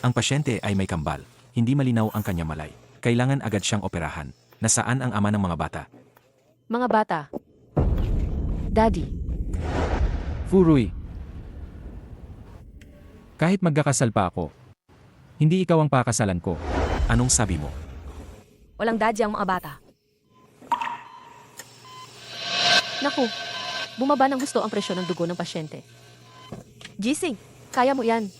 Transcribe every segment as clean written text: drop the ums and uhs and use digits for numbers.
Ang pasyente ay may kambal. Hindi malinaw ang kanyang malay. Kailangan agad siyang operahan. Nasaan ang ama ng mga bata? Mga bata. Daddy. Furuy. Kahit magkakasal pa ako, hindi ikaw ang pakasalan ko. Anong sabi mo? Walang daddy ang mga bata. Naku, bumaba ng gusto ang presyon ng dugo ng pasyente. Gising, kaya mo yan.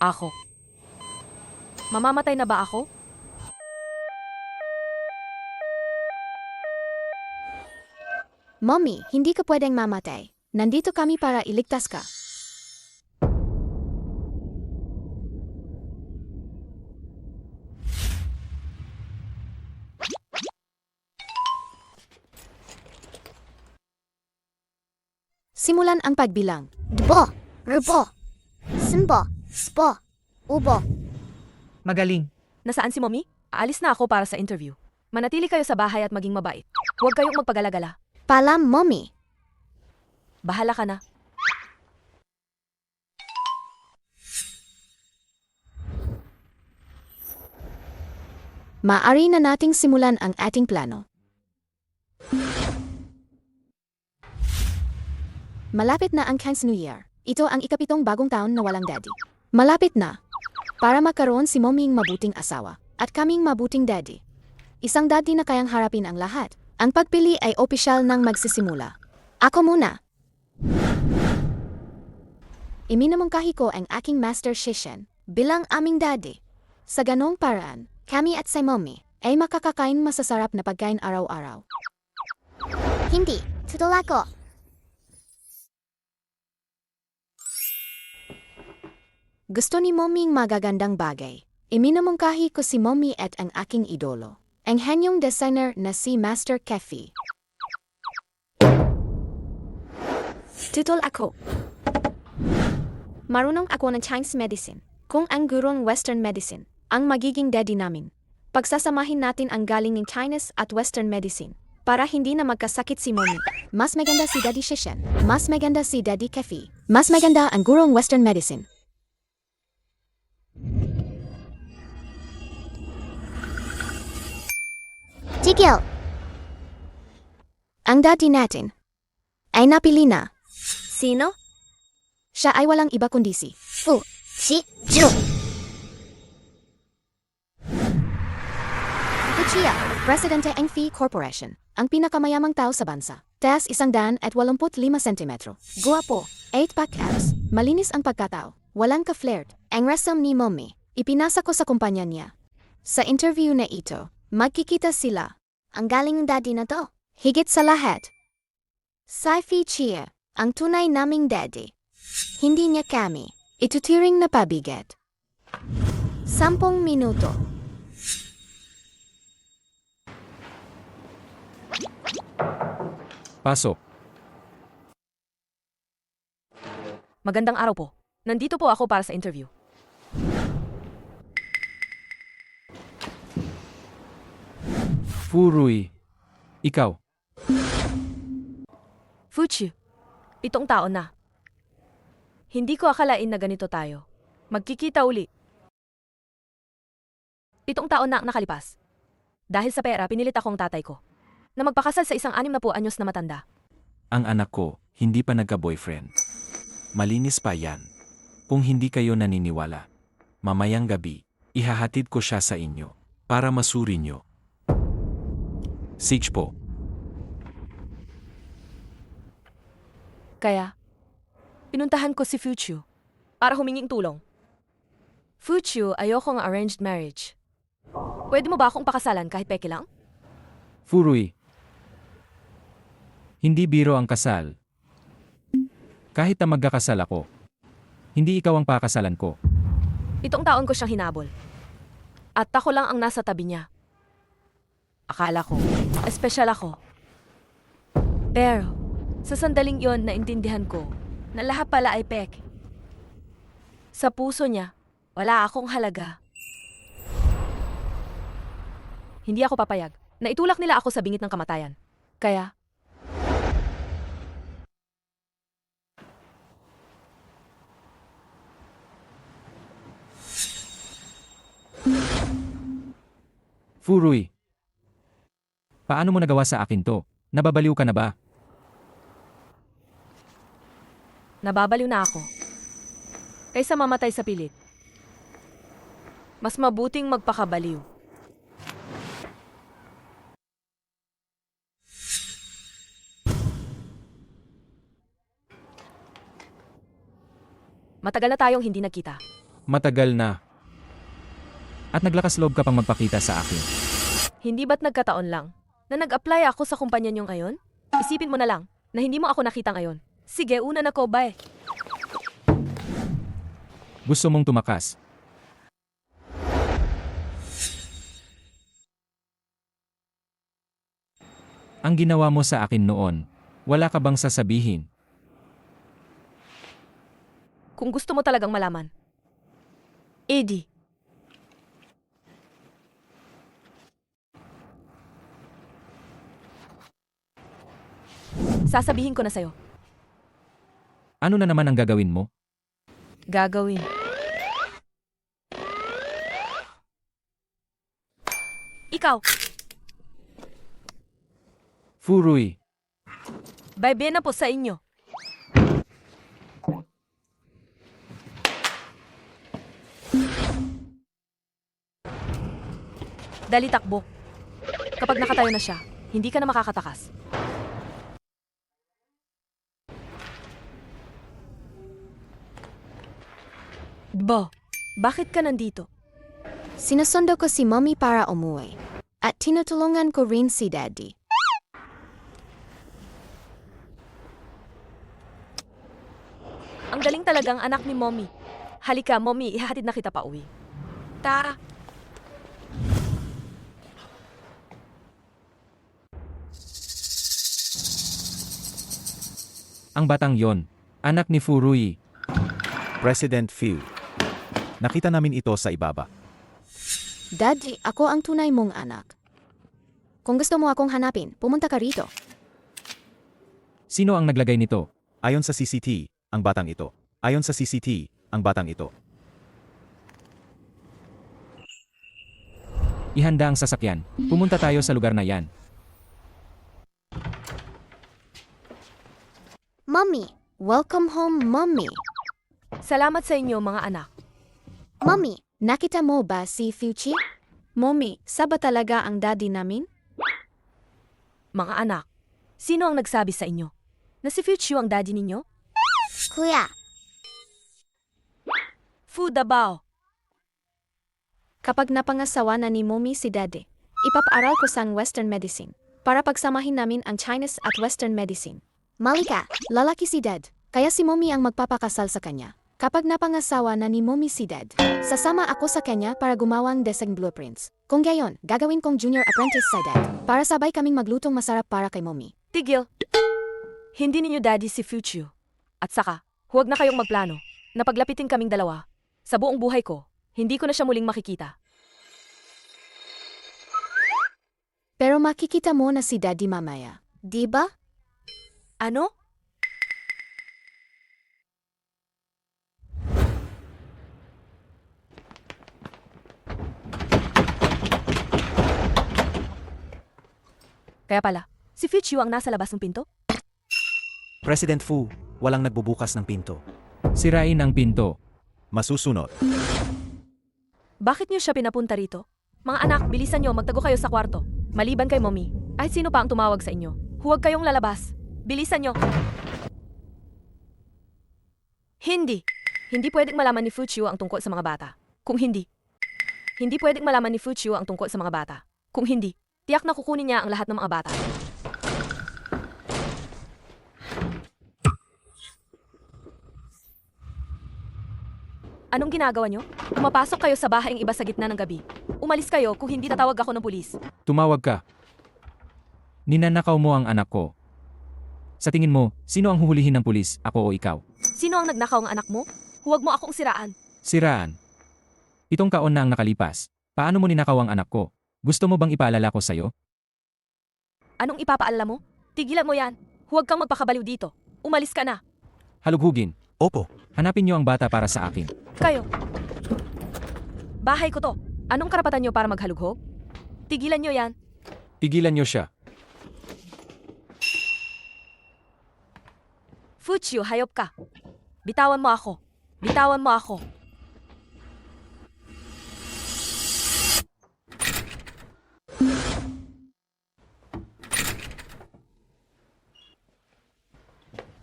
Ako. Mamamatay na ba ako? Mommy, hindi ka pwedeng mamatay. Nandito kami para iligtas ka. Simulan ang pagbilang. Dbo, rubo, simbo, spo, ubo. Magaling. Nasaan si Mommy? Aalis na ako para sa interview. Manatili kayo sa bahay at maging mabait. Huwag kayong magpagalagala. Palam, Mommy. Bahala ka na. Maaari na nating simulan ang ating plano. Malapit na ang Chinese New Year. Ito ang ikapitong bagong taon na walang daddy. Malapit na. Para magkaroon si Mommy ng mabuting asawa at kaming mabuting daddy. Isang daddy na kayang harapin ang lahat. Ang pagpili ay opisyal nang magsisimula. Ako muna. Iminamungkahi ko ang aking master Shishen bilang aming daddy. Sa ganong paraan, kami at si Mommy ay makakakain masasarap na pagkain araw-araw. Hindi, tutol ako. Gusto ni Mommy ng magagandang bagay. Iminamungkahi ko si Mommy at ang aking idolo, ang henyong designer na si Master Kefi. Tutol ako. Marunong ako ng Chinese medicine. Kung ang gurong Western medicine, ang magiging daddy namin. Pagsasamahin natin ang galing ng Chinese at Western medicine para hindi na magkasakit si Mommy. Mas maganda si Daddy Shishen. Mas maganda si Daddy Kefi. Mas maganda ang gurong Western medicine. Tigil, Ang daddy natin ay napili na. Sino? Siya ay walang iba kundi si fu, si, ju. Puchia, Presidente ng Fee Corporation, ang pinakamayamang tao sa bansa. Taas 185 sentimetro. Guwapo, 8-pack abs, malinis ang pagkatao, walang ka-flirt. Ang resume ni Mommy, ipinasa ko sa kumpanya niya. Sa interview na ito, magkikita sila. Ang galing ng daddy na to. Higit sa lahat, Saifi Chia, ang tunay naming daddy. Hindi niya kami ituturing na pabigat. 10 minuto. Pasok. Magandang araw po. Nandito po ako para sa interview. Furuy. Ikaw. Fuchu, 7 taon na. Hindi ko akalain na ganito tayo. Magkikita uli. 7 taon na ang nakalipas. Dahil sa pera, pinilit akong tatay ko na magpakasal sa isang 60 anyos na matanda. Ang anak ko, hindi pa nagka-boyfriend. Malinis pa yan. Kung hindi kayo naniniwala, mamayang gabi, ihahatid ko siya sa inyo para masuri nyo. Sige po. Kaya, pinuntahan ko si Fuchu para huminging tulong. Fuchu, ayokong arranged marriage. Pwede mo ba akong pakasalan kahit peke lang? Furuy. Hindi biro ang kasal. Kahit na magkakasal ako, hindi ikaw ang pakasalan ko. 7 taon ko siyang hinabol. At ako lang ang nasa tabi niya. Akala ko, espesyal ako. Pero, sa sandaling yon naintindihan ko na lahat pala ay peke. Sa puso niya, wala akong halaga. Hindi ako papayag. Naitulak nila ako sa bingit ng kamatayan. Kaya, Furuy. Paano mo nagawa sa akin to? Nababaliw ka na ba? Nababaliw na ako. Kaysa mamatay sa pilit. Mas mabuting magpakabaliw. Matagal na tayong hindi nagkita. Matagal na. At naglakas loob ka pang magpakita sa akin. Hindi ba't nagkataon lang na nag-apply ako sa kumpanya niyo ngayon? Isipin mo na lang na hindi mo ako nakita ngayon. Sige, una na ko, bye. Gusto mong tumakas. Ang ginawa mo sa akin noon, wala ka bang sasabihin? Kung gusto mo talagang malaman. Eddie. Sasabihin ko na sa'yo. Ano na naman ang gagawin mo? Gagawin. Ikaw, Furuy. bye na po sa inyo. Dali takbo. Kapag nakatayo na siya, hindi ka na makakatakas. Bo, bakit ka nandito? Sinusundo ko si Mommy para umuwi. At tinutulungan ko rin si Daddy. Ang galing talagang anak ni Mommy. Halika, Mommy, ihahatid na kita pa uwi. Ta. Ang batang yon, anak ni Furuy. President Phil. Nakita namin ito sa ibaba. Daddy, ako ang tunay mong anak. Kung gusto mo akong hanapin, pumunta ka rito. Sino ang naglagay nito? Ayon sa CCT, ang batang ito. Ayon sa CCT, ang batang ito. Ihanda ang sasakyan. Pumunta tayo sa lugar na yan. Mommy. Welcome home, Mommy. Salamat sa inyo, mga anak. Mommy. Nakita mo ba si Fuchi? Mommy, saba talaga ang daddy namin? Mga anak, sino ang nagsabi sa inyo na si Fuchu ang daddy ninyo? Kuya. Fu Dabao. Kapag napangasawa na ni Mommy si Daddy, ipapaaral ko sa Western Medicine para pagsamahin namin ang Chinese at Western Medicine. Malika. Lalaki si Dad, kaya si Mommy ang magpapakasal sa kanya. Kapag napangasawa na ni Mommy si Dad, sasama ako sa kanya para gumawang design blueprints. Kung gayon, gagawin kong junior apprentice sa Dad para sabay kaming maglutong masarap para kay Mommy. Tigil. Hindi ninyo daddy si Fuchu. At saka, huwag na kayong magplano na paglapitin kaming dalawa. Sa buong buhay ko, hindi ko na siya muling makikita. Pero makikita mo na si Daddy mamaya, di ba? Ano? Kaya pala, si Fuchu ang nasa labas ng pinto? President Fu, walang nagbubukas ng pinto. Sirain ang pinto. Masusunod. Bakit niyo siya pinapunta rito? Mga anak, bilisan niyo, magtago kayo sa kwarto. Maliban kay Mommy, kahit sino pa ang tumawag sa inyo, huwag kayong lalabas. Bilisan niyo. Hindi. Hindi pwedeng malaman ni Fuchu ang tungkol sa mga bata. Kung hindi. Hindi pwedeng malaman ni Fuchu ang tungkol sa mga bata. Kung hindi, tiyak na kukunin niya ang lahat ng mga bata. Anong ginagawa niyo? Pumapasok kayo sa bahaeng iba sa gitna ng gabi. Umalis kayo kung hindi tatawag ako ng pulis. Tumawag ka. Ninanakaw mo ang anak ko. Sa tingin mo, sino ang huhulihin ng pulis, ako o ikaw? Sino ang nagnakaw ng anak mo? Huwag mo akong siraan. Siraan. 7 taon na ang nakalipas. Paano mo ninakaw ang anak ko? Gusto mo bang ipaalala ko sa'yo? Anong ipapaalala mo? Tigilan mo yan. Huwag kang magpakabaliw dito. Umalis ka na. Halughugin. Opo. Hanapin niyo ang bata para sa akin. Kayo. Bahay ko to. Anong karapatan niyo para maghalughog? Tigilan niyo yan. Pigilan niyo siya. Fuchiu, hayop ka. Bitawan mo ako. Bitawan mo ako.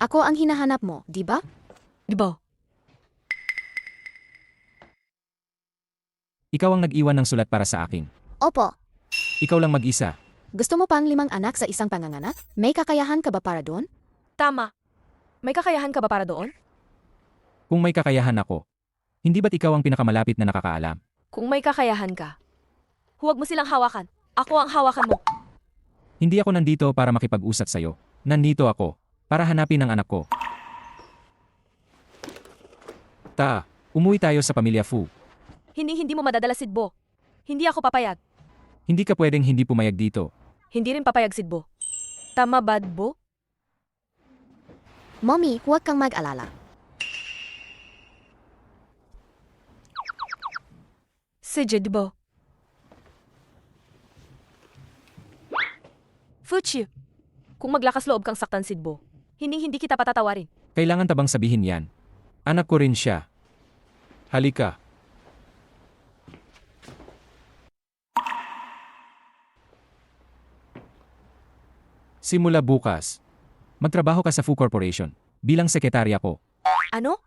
Ako ang hinahanap mo, di ba? Di ba? Ikaw ang nag-iwan ng sulat para sa akin. Opo. Ikaw lang mag-isa. Gusto mo pang 5 anak sa isang panganganak? May kakayahan ka ba para doon? Tama. May kakayahan ka ba para doon? Kung may kakayahan ako, hindi ba't ikaw ang pinakamalapit na nakakaalam? Kung may kakayahan ka, huwag mo silang hawakan. Ako ang hawakan mo. Hindi ako nandito para makipag-usap sa'yo. Nandito ako para hanapin ang anak ko. Umuwi tayo sa pamilya Fu. Hindi mo madadala, Sidbo. Hindi ako papayag. Hindi ka pwedeng hindi pumayag dito. Hindi rin papayag, Sidbo. Tama ba, Bo? Mommy, huwag kang mag-alala. Si Jidbo. Fuchi, kung maglakas loob kang saktan, Sidbo, hindi kita patatawarin. Kailangan tabang sabihin yan. Anak ko rin siya. Halika. Simula bukas, magtrabaho ka sa Fu Corporation bilang sekretarya ko. Ano?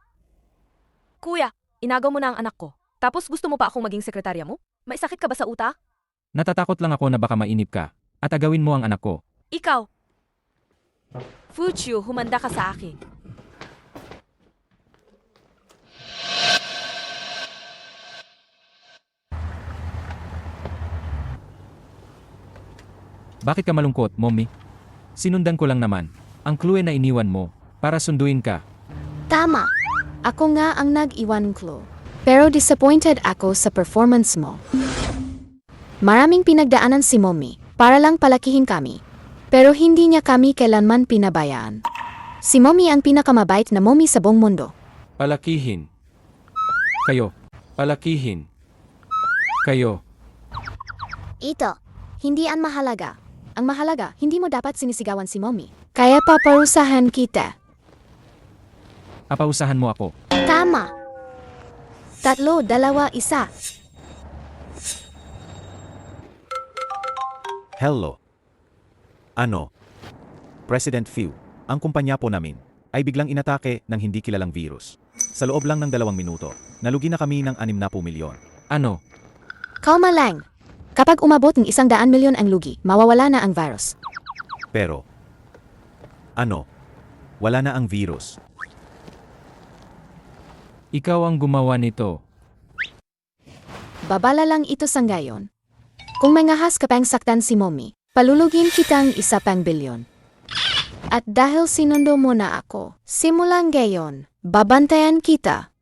Kuya, inagaw mo na ang anak ko. Tapos gusto mo pa akong maging sekretarya mo? May sakit ka ba sa utak? Natatakot lang ako na baka mainip ka at agawin mo ang anak ko. Ikaw. Fuchu, humanda ka sa akin. Bakit ka malungkot, mommy? Sinundan ko lang naman ang clue na iniwan mo para sunduin ka. Tama. Ako nga ang nag-iwan clue. Pero disappointed ako sa performance mo. Maraming pinagdaanan si Mommy para lang palakihin kami. Pero hindi niya kami kailanman pinabayaan. Si Mommy ang pinakamabait na mommy sa buong mundo. Palakihin. Kayo. Palakihin. Kayo. Ito, hindi ang mahalaga. Ang mahalaga, hindi mo dapat sinisigawan si Mommy. Kaya paparusahan kita. Apausahan mo ako. Tama. 3, 2, 1. Hello. Ano? President Fu, ang kumpanya po namin ay biglang inatake ng hindi kilalang virus. Sa loob lang ng 2 minuto, nalugi na kami ng 60 milyon. Ano? Kalma lang. Kapag umabot ng 100 milyon ang lugi, mawawala na ang virus. Pero, ano? Wala na ang virus. Ikaw ang gumawa nito. Babala lang ito sa ngayon. Kung mangahas ka pang saktan si Mommy, palulugin kitang 1 bilyon. At dahil sinundo mo na ako, simulan ngayon, babantayan kita.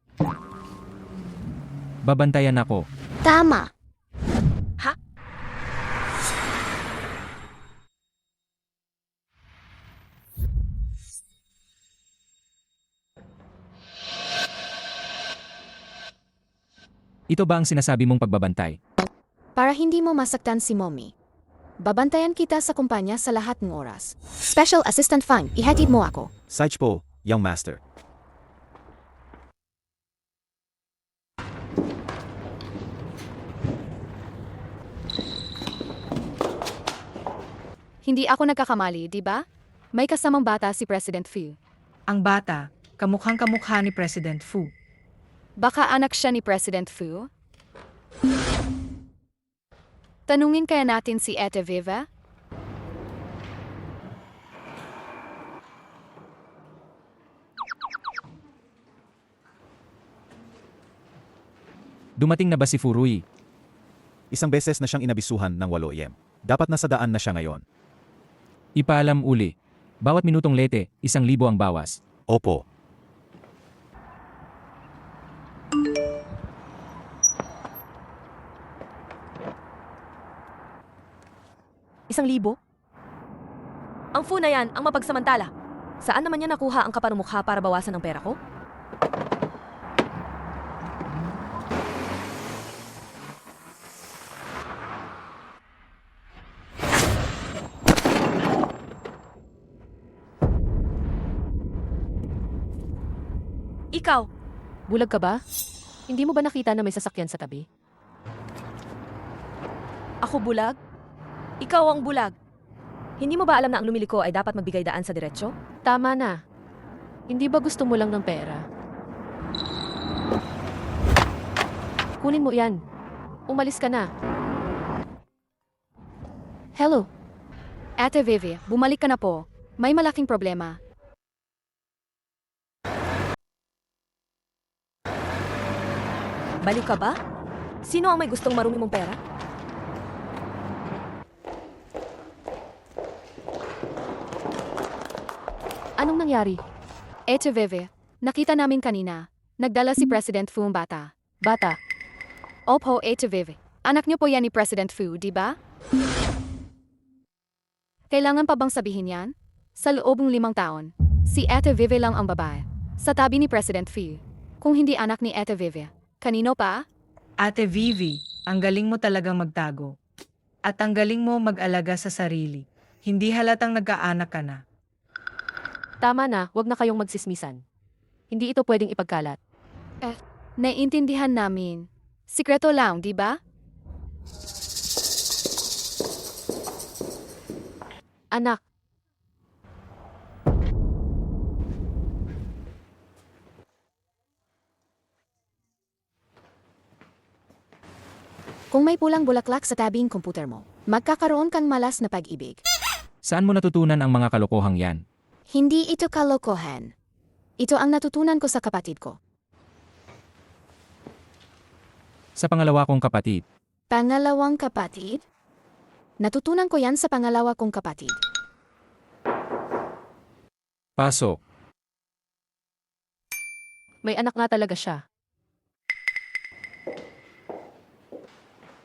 Babantayan ako. Tama. Ha? Ito ba ang sinasabi mong pagbabantay? Para hindi mo masaktan si Mommy. Babantayan kita sa kumpanya sa lahat ng oras. Special Assistant Fang, ihatid mo ako. Sage po, young master. Hindi ako nagkakamali, di ba? May kasamang bata si President Fu. Ang bata, kamukhang kamukha ni President Fu. Baka anak siya ni President Fu? Tanungin kaya natin si Ate Viva? Dumating na ba si Furui? Isang beses na siyang inabisuhan ng 8 AM. Dapat nasa daan na siya ngayon. Ipaalam uli. Bawat minutong lete, 1,000 ang bawas. Opo. Isang libo? Ang Fu na yan, ang mapagsamantala. Saan naman niya nakuha ang kapanumukha para bawasan ang pera ko? ikaw. Bulag ka ba? Hindi mo ba nakita na may sasakyan sa tabi? Ako bulag? Ikaw ang bulag. Hindi mo ba alam na ang lumiliko ay dapat magbigay daan sa diretsyo? Tama na. Hindi ba gusto mo lang ng pera? Kunin mo yan. Umalis ka na. Hello. Ate Vivi, bumalik ka na po. May malaking problema. Baliw ka ba? Sino ang may gustong marumi mong pera? Anong nangyari? Ate Vivi, nakita namin kanina. Nagdala si President Fu ang bata. Bata, Opo, Ate Vivi. Anak niyo po yan ni President Fu, di ba? Kailangan pa bang sabihin yan? Sa loob ng 5 taon, si Ate Vivi lang ang babae. Sa tabi ni President Fu. Kung hindi anak ni Ate Vivi, kanino pa? Ate Vivi, ang galing mo talagang magtago. At ang galing mo mag-alaga sa sarili. Hindi halatang nagkaanak ka na. tama na, wag na kayong magsismisan. Hindi ito pwedeng ipagkalat. Naiintindihan namin. Sikreto lang, di ba? Anak, Kung may pulang bulaklak sa tabing komputer mo, magkakaroon kang malas na pag-ibig. Saan mo natutunan ang mga kalokohang yan? Hindi ito kalokohan. Ito ang natutunan ko sa kapatid ko. Sa pangalawa kong kapatid. Pangalawang kapatid? Natutunan ko yan sa pangalawa kong kapatid. Pasok. may anak nga talaga siya.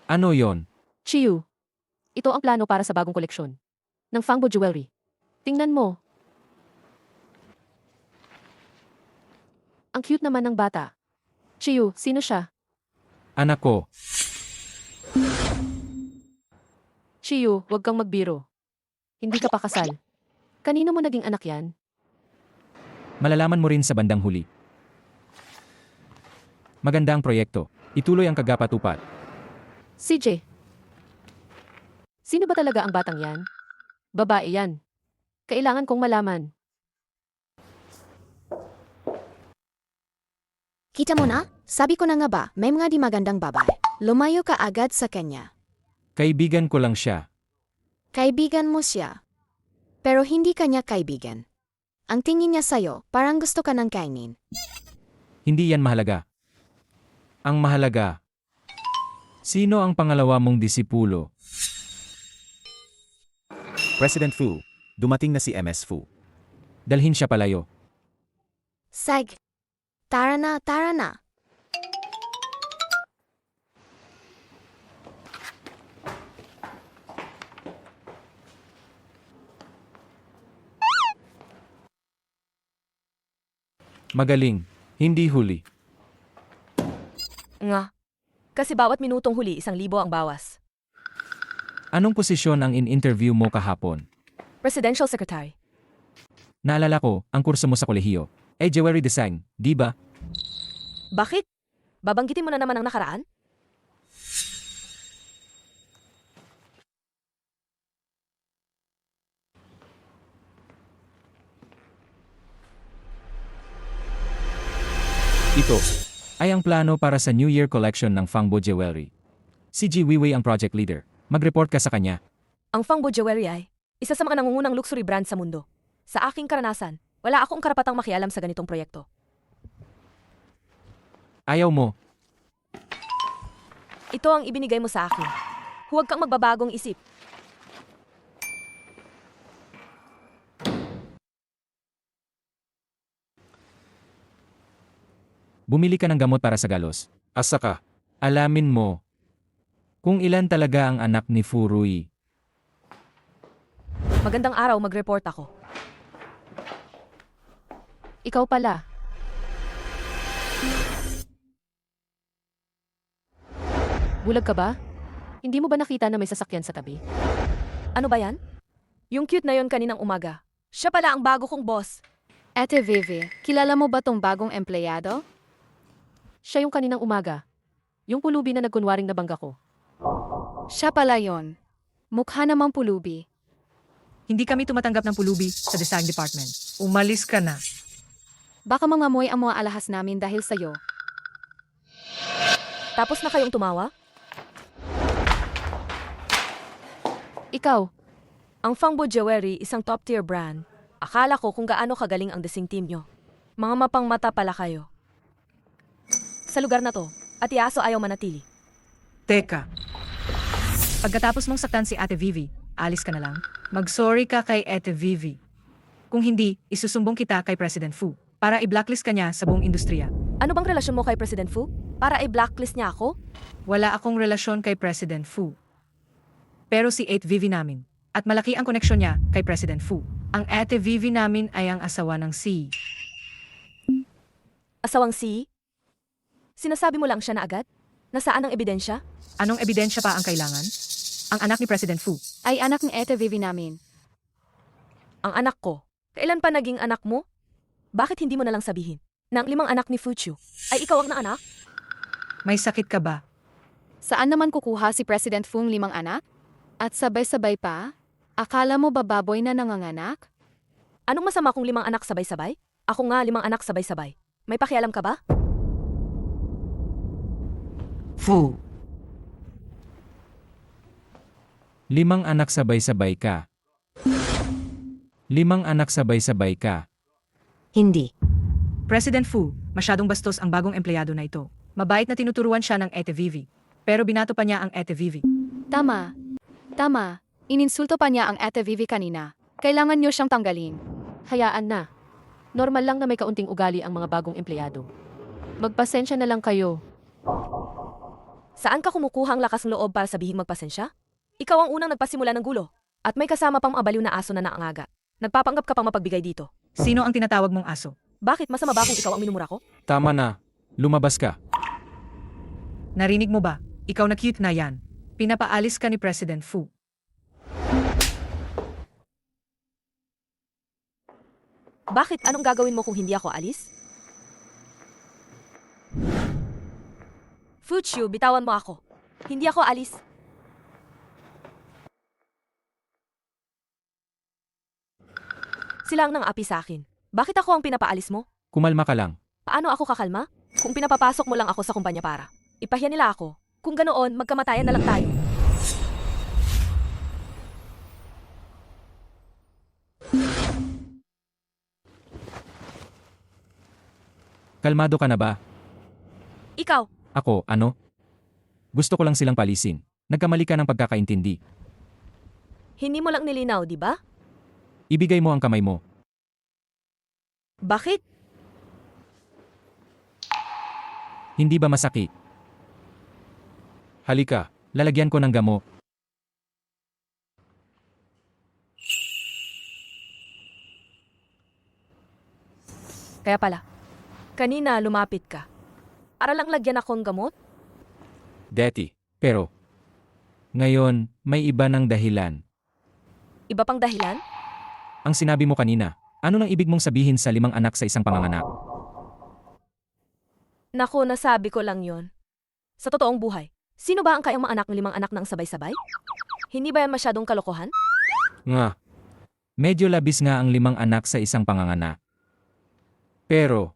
Ano yon? Chiyu, ito ang plano para sa bagong koleksyon ng Fangbo Jewelry. Tingnan mo. Ang cute naman ng bata. Chiyu, sino siya? Anak ko. Chiyu, huwag kang magbiro. Hindi ka pa kasal. Kanino mo naging anak yan? Malalaman mo rin sa bandang huli. Maganda ang proyekto. Ituloy ang kagapatupat. CJ. Sino ba talaga ang batang yan? Babae yan. Kailangan kong malaman. Kita mo na? Sabi ko na nga ba, may mga di magandang babae. Lumayo ka agad sa kanya. Kaibigan ko lang siya. Kaibigan mo siya. Pero hindi kanya kaibigan. Ang tingin niya sa'yo, parang gusto ka ng kainin. Hindi yan mahalaga. Ang mahalaga, sino ang pangalawa mong disipulo? President Fu, dumating na si MS Fu. Dalhin siya palayo. Sag. Tara na, tara na. Magaling, hindi huli. Nga. Kasi bawat minutong huli, 1,000 ang bawas. Anong posisyon ang in-interview mo kahapon? Presidential Secretary. Naalala ko, ang kurso mo sa kolehiyo. Jewelry design, di ba? Bakit? Babanggitin mo na naman ang nakaraan? Ito ay ang plano para sa New Year collection ng Fangbo Jewelry. Si Ji Weiwei ang project leader. Mag-report ka sa kanya. Ang Fangbo Jewelry ay isa sa mga nangungunang luxury brand sa mundo. Sa aking karanasan, wala akong karapatang makialam sa ganitong proyekto. Ayaw mo. Ito ang ibinigay mo sa akin. Huwag kang magbabagong isip. Bumili ka ng gamot para sa galos. Asa ka? Alamin mo kung ilan talaga ang anak ni Furui. Magandang araw, mag-report ako. Ikaw pala. Bulag ka ba? Hindi mo ba nakita na may sasakyan sa tabi? Ano ba yan? Yung cute na yon kaninang umaga. Siya pala ang bago kong boss. Ate Vivi, kilala mo ba tong bagong empleyado? Siya yung kaninang umaga. Yung pulubi na nagkunwaring nabangga ko. Siya pala yon. Mukha namang pulubi. Hindi kami tumatanggap ng pulubi sa design department. Umalis ka na. Baka mangamoy ang mga alahas namin dahil sa'yo. Tapos na kayong tumawa? Ikaw, Ang Fangbo Jewelry, isang top-tier brand. Akala ko kung gaano kagaling ang desing team nyo. Mga mapangmata pala kayo. Sa lugar na to, at Iaso ayaw manatili. Teka. Pagkatapos mong saktan si Ate Vivi, alis ka na lang. Mag-sorry ka kay Ate Vivi. Kung hindi, isusumbong kita kay President Fu para i-blacklist ka niya sa buong industriya. Ano bang relasyon mo kay President Fu? Para i-blacklist niya ako? Wala akong relasyon kay President Fu. Pero si Ate Vivi namin. At malaki ang koneksyon niya kay President Fu. Ang Ate Vivi namin ay ang asawa ng Si. Asawang si? Sinasabi mo lang siya na agad? Nasaan ang ebidensya? Anong ebidensya pa ang kailangan? Ang anak ni President Fu. Ay anak ng Ate Vivi namin. Ang anak ko. Kailan pa naging anak mo? Bakit hindi mo na lang sabihin na ang 5 anak ni Fuchu ay ikaw ang anak? May sakit ka ba? Saan naman kukuha si President Fung 5 anak? At sabay-sabay pa? Akala mo ba baboy na nanganganak? Anong masama kung 5 anak sabay-sabay? Ako nga 5 anak sabay-sabay. May pakialam ka ba? Fu. 5 anak sabay-sabay ka. 5 anak sabay-sabay ka. hindi. President Fu, masyadong bastos ang bagong empleyado na ito. Mabait na tinuturuan siya ng Ate Vivi. Pero binato pa niya ang Ate Vivi. Tama. Tama. Ininsulto pa niya ang Ate Vivi kanina. Kailangan niyo siyang tanggalin. Hayaan na. Normal lang na may kaunting ugali ang mga bagong empleyado. Magpasensya na lang kayo. Saan ka kumukuha ang lakas ng loob para sabihing magpasensya? Ikaw ang unang nagpasimula ng gulo. At may kasama pang abaliw na aso na naangaga. Nagpapanggap ka pang mapagbigay dito. Sino ang tinatawag mong aso? Bakit masama ba kung ikaw ang minumura ko? Tama na. Lumabas ka. Narinig mo ba? Ikaw na cute na yan. Pinapaalis ka ni President Fu. Bakit? Anong gagawin mo kung hindi ako alis? Fuchu, bitawan mo ako. Hindi ako alis. Sila ang nang api sa akin. Bakit ako ang pinapaalis mo? Kumalma ka lang. Paano ako kakalma? Kung pinapapasok mo lang ako sa kumpanya para. Ipahiya nila ako. Kung ganoon, magkamatayan na lang tayo. Kalmado ka na ba? Ikaw, Ako, ano? Gusto ko lang silang palisin. Nagkamali ka ng pagkakaintindi. hindi mo lang nilinaw, di ba? Ibigay mo ang kamay mo. Bakit? Hindi ba masakit? Halika, lalagyan ko ng gamot. Kaya pala, kanina lumapit ka. Para lang lagyan akong gamot? Deti. Pero, ngayon, may iba ng dahilan. Iba pang dahilan? Ang sinabi mo kanina, ano nang ibig mong sabihin sa 5 anak sa isang panganganak? Naku, nasabi ko lang yon. Sa totoong buhay, sino ba ang kayang maanak ng 5 anak ng sabay-sabay? Hindi ba yan masyadong kalokohan? Nga. Medyo labis nga ang 5 anak sa isang panganganak. Pero,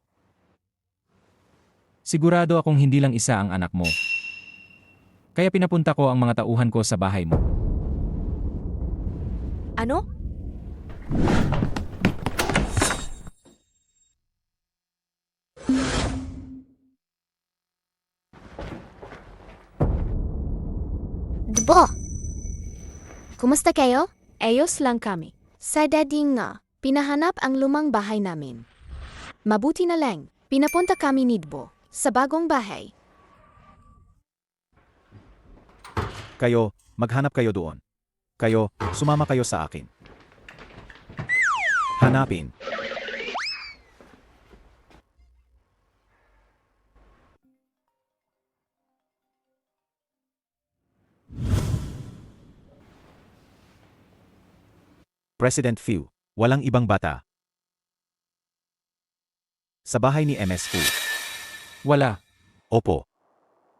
sigurado akong hindi lang isa ang anak mo. Kaya pinapunta ko ang mga tauhan ko sa bahay mo. Ano? Dbo! Kumusta kayo? Ayos lang kami. Sa dading nga, pinahanap ang lumang bahay namin. Mabuti na lang, pinapunta kami ni Dbo sa bagong bahay. Kayo, maghanap kayo doon. Kayo, sumama kayo sa akin. Hanapin. President Fu, walang ibang bata. Sa bahay ni MS Fu. Wala. Opo.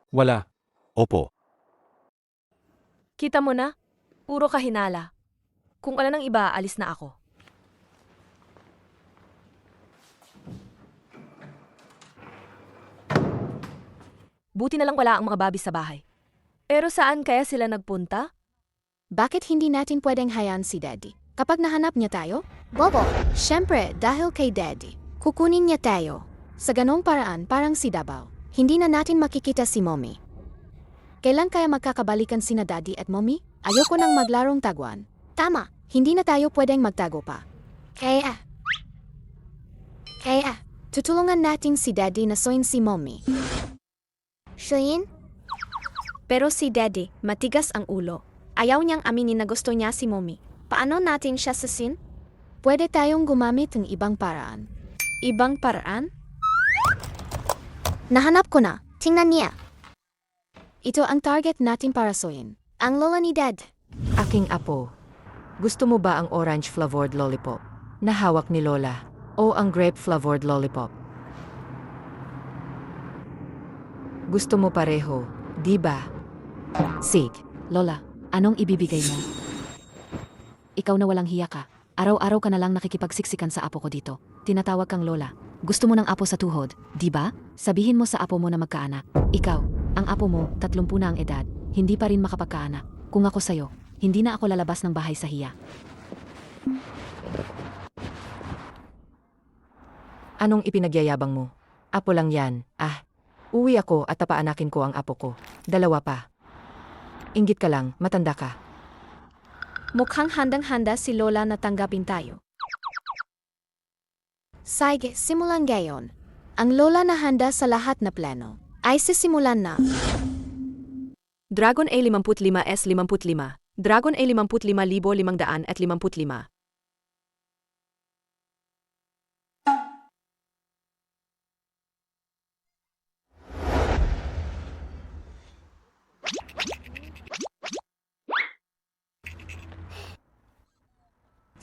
Wala. Opo. Kita mo na? Puro kahinala. Kung wala ng iba, alis na ako. Buti na lang wala ang mga babi sa bahay. Pero saan kaya sila nagpunta? Bakit hindi natin pwedeng hayaan si Daddy? Kapag nahanap niya tayo? Bobo, syempre dahil kay Daddy. Kukunin niya tayo. Sa ganong paraan parang si Dabaw. Hindi na natin makikita si Mommy. Kailan kaya magkakabalikan sina Daddy at Mommy? Ayoko nang maglarong taguan. Tama, hindi na tayo pwedeng magtago pa. Kaya, tutulungan natin si Daddy na soin si Mommy. Soin? Pero si Daddy, matigas ang ulo. Ayaw niyang aminin na gusto niya si Mommy. Paano natin siya sasin? Pwede tayong gumamit ng ibang paraan. Ibang paraan? Nahanap ko na. Tingnan niya. Ito ang target natin para soin. Ang lola ni Dad. Aking apo. Gusto mo ba ang orange flavored lollipop na hawak ni Lola o ang grape flavored lollipop? Gusto mo pareho, di ba? Sig, Lola, anong ibibigay mo? Ikaw na walang hiya ka. Araw-araw ka na lang nakikipagsiksikan sa apo ko dito. Tinatawag kang Lola. Gusto mo ng apo sa tuhod, di ba? Sabihin mo sa apo mo na magkaanak. Ikaw, ang apo mo, 30 na ang edad, hindi pa rin makapagkaanak. Kung ako sa'yo, hindi na ako lalabas ng bahay sa hiya. anong ipinagyayabang mo? Apo lang yan, Uwi ako at tapaanakin ko ang apo ko. 2 pa. Inggit ka lang, matanda ka. Mukhang handang-handa si Lola na tanggapin tayo. Sige, simulan gayon. Ang Lola na handa sa lahat na plano ay sisimulan na. Dragon A55S55. Dragon A55,555.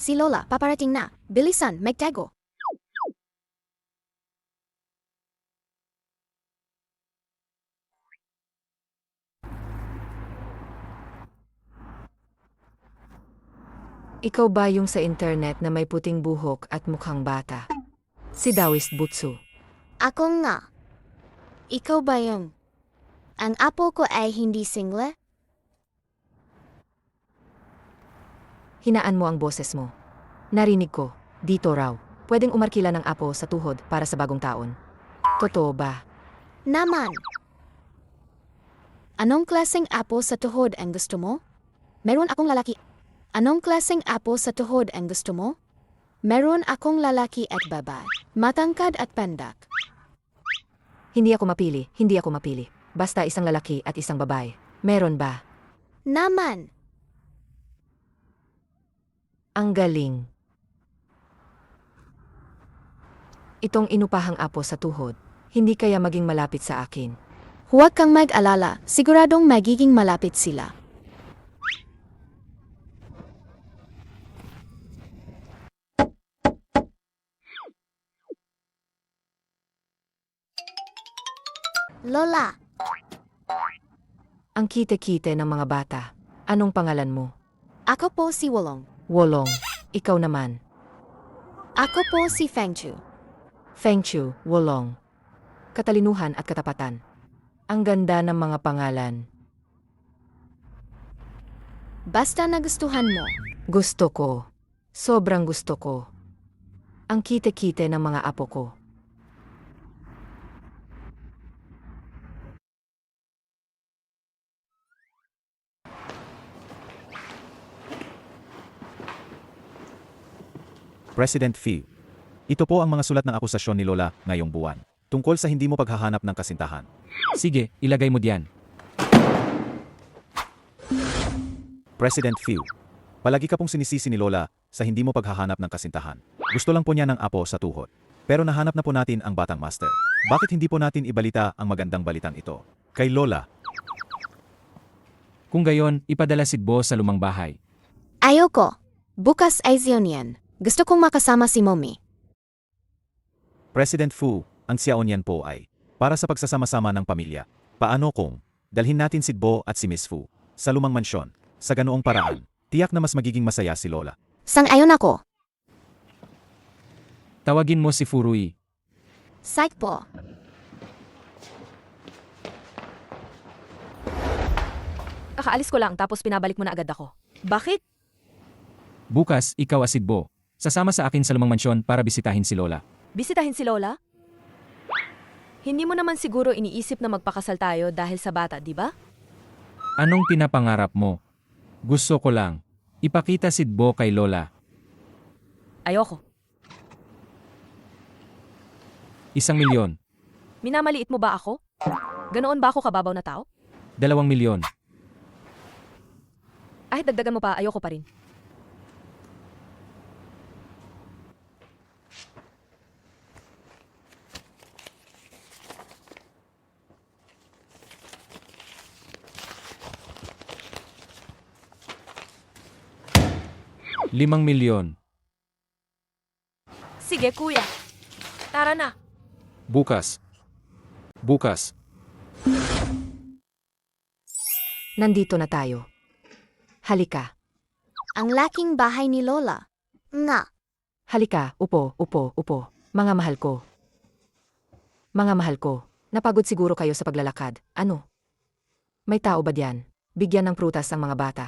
Si Lola, paparating na. Bilisan, magtago. Ikaw ba yung sa internet na may puting buhok at mukhang bata? Si Dawis Butsu. Ako nga. Ikaw ba yung? Ang apo ko ay hindi single? Hinaan mo ang boses mo. Narinig ko, dito raw. Pwedeng umarkila ng apo sa tuhod para sa bagong taon. Totoo ba? Naman. Anong klaseng apo sa tuhod ang gusto mo? Meron akong lalaki. Anong klaseng apo sa tuhod ang gusto mo? Meron akong lalaki at babae. Matangkad at pandak. Hindi ako mapili. Basta isang lalaki at isang babae. Meron ba? Naman. Ang galing. Itong inupahang apo sa tuhod, hindi kaya maging malapit sa akin. Huwag kang mag-alala, siguradong magiging malapit sila. Lola. Ang kite-kite ng mga bata. Anong pangalan mo? Ako po si Wolong. Wolong. Ikaw naman. Ako po si Fengchu. Fengchu, Wolong. Katalinuhan at katapatan. Ang ganda ng mga pangalan. Basta nagustuhan mo. Gusto ko. Sobrang gusto ko. Ang kite-kite ng mga apo ko. President Phil. Ito po ang mga sulat ng akusasyon ni Lola ngayong buwan. Tungkol sa hindi mo paghahanap ng kasintahan. Sige, ilagay mo diyan. President Phil. Palagi ka pong sinisisi ni Lola sa hindi mo paghahanap ng kasintahan. Gusto lang po niya ng apo sa tuhod. Pero nahanap na po natin ang batang master. Bakit hindi po natin ibalita ang magandang balitang ito? Kay Lola. Kung gayon, ipadala si Bo sa lumang bahay. Ayoko. Bukas ay Zionian. Gusto kong makasama si Mommy. President Fu, ang Xiaonian po ay para sa pagsasama-sama ng pamilya. Paano kung dalhin natin si Bo at si Miss Fu sa lumang mansyon? Sa ganoong paraan, tiyak na mas magiging masaya si Lola. Sang-ayon ako. Tawagin mo si Furui. Psych po. Kakaalis ko lang tapos pinabalik mo na agad ako. Bakit? Bukas, ikaw at Bo. Sasama sa akin sa lumang mansyon para bisitahin si Lola. Bisitahin si Lola? Hindi mo naman siguro iniisip na magpakasal tayo dahil sa bata, di ba? Anong pinapangarap mo? Gusto ko lang. Ipakita si Bo kay Lola. Ayoko. 1,000,000. Minamaliit mo ba ako? Ganoon ba ako kababaw na tao? 2,000,000. Ay, dagdagan mo pa, ayoko pa rin. ₱5,000,000. Sige, kuya. Tara na. Bukas. Bukas. Nandito na tayo. Halika. Ang laking bahay ni Lola. Nga. Halika, upo, upo, upo. Mga mahal ko. Mga mahal ko, napagod siguro kayo sa paglalakad. Ano? May tao ba diyan? Bigyan ng prutas ang mga bata.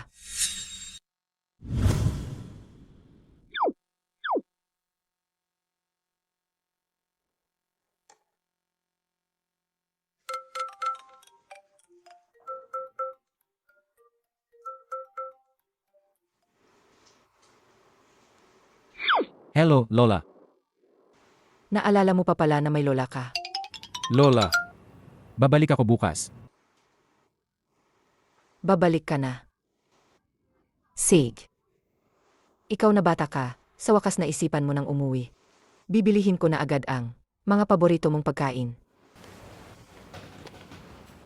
Hello, Lola. Naalala mo pa pala na may lola ka. Lola. Babalik ako bukas. Babalik ka na. Sig. Ikaw na bata ka, sa wakas na isipan mo ng umuwi. Bibilihin ko na agad ang mga paborito mong pagkain.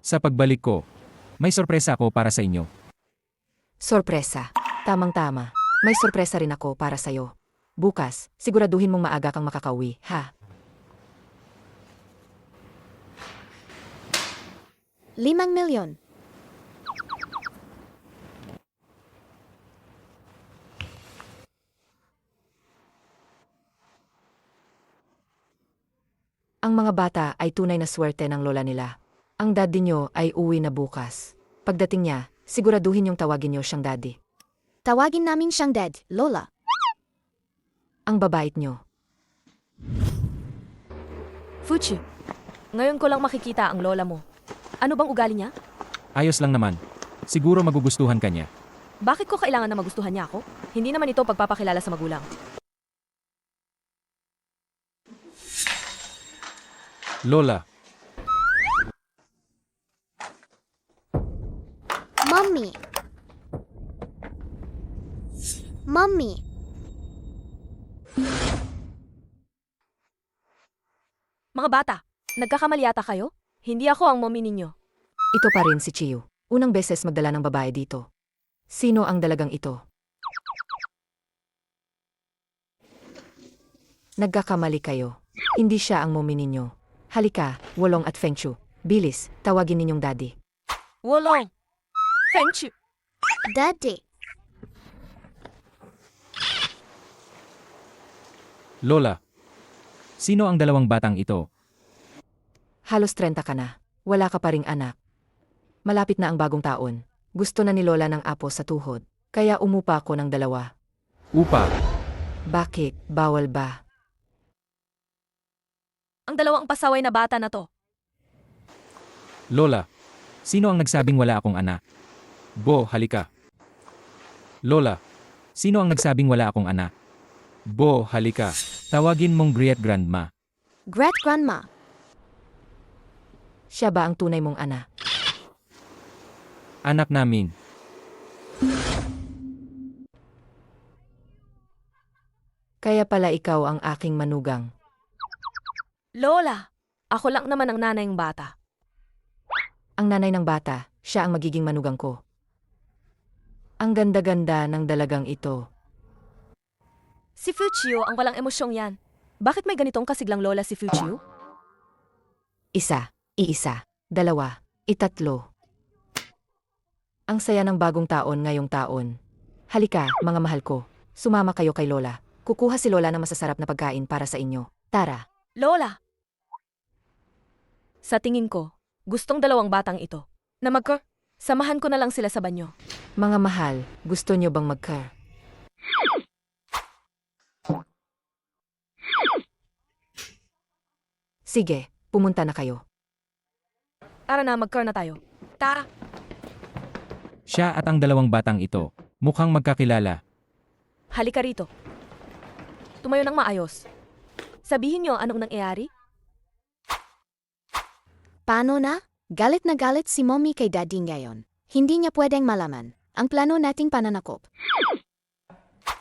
Sa pagbalik ko, may sorpresa ako para sa inyo. Sorpresa. Tamang-tama. May sorpresa rin ako para sa'yo. Bukas, siguraduhin mong maaga kang makakauwi, ha? 5,000,000. Ang mga bata ay tunay na swerte ng lola nila. Ang daddy nyo ay uwi na bukas. Pagdating niya, siguraduhin yung tawagin nyo siyang daddy. Tawagin namin siyang Dad, Lola. Ang babait nyo. Fuchi, ngayon ko lang makikita ang lola mo. Ano bang ugali niya? Ayos lang naman. Siguro magugustuhan ka niya. Bakit ko kailangan na magustuhan niya ako? Hindi naman ito pagpapakilala sa magulang. Lola. Mommy. Mommy. Mga bata, nagkakamali yata kayo? Hindi ako ang mommy ninyo. Ito pa rin si Chiyu. Unang beses magdala ng babae dito. Sino ang dalagang ito? Nagkakamali kayo. Hindi siya ang mommy ninyo. Halika, Wolong at Fengchu. Bilis, tawagin ninyong daddy. Wolong! Fengchu! Daddy. Lola. Sino ang dalawang batang ito? Halos 30 ka na. Wala ka pa ring anak. Malapit na ang bagong taon. Gusto na ni Lola ng apo sa tuhod. Kaya umupa ako ng 2. Upa. Bakit? Bawal ba? Ang dalawang pasaway na bata na to. Lola. Sino ang nagsabing wala akong anak? Bo, halika. Lola. Sino ang nagsabing wala akong anak? Bo, halika. Tawagin mong Great Grandma. Great Grandma. Siya ba ang tunay mong anak? Anak namin. Kaya pala ikaw ang aking manugang. Lola, ako lang naman ang nanay ng bata. Ang nanay ng bata, siya ang magiging manugang ko. Ang ganda-ganda ng dalagang ito. Si Fuchio ang walang emosyong yan. Bakit may ganitong kasiglang lola si Fuchiu? Isa, iisa, dalawa, itatlo. Ang saya ng bagong taon ngayong taon. Halika, mga mahal ko. Sumama kayo kay Lola. Kukuha si Lola ng masasarap na pagkain para sa inyo. Tara. Lola! Sa tingin ko, gustong dalawang batang ito. Na samahan ko na lang sila sa banyo. Mga mahal, gusto nyo bang magka? Sige, pumunta na kayo. Tara na, na tayo. Tara! Siya at ang dalawang batang ito, mukhang magkakilala. Halika rito. Tumayo ng maayos. Sabihin niyo anong nangyayari? Paano na? Galit na galit si mommy kay daddy ngayon. Hindi niya pwedeng malaman ang plano nating pananakop.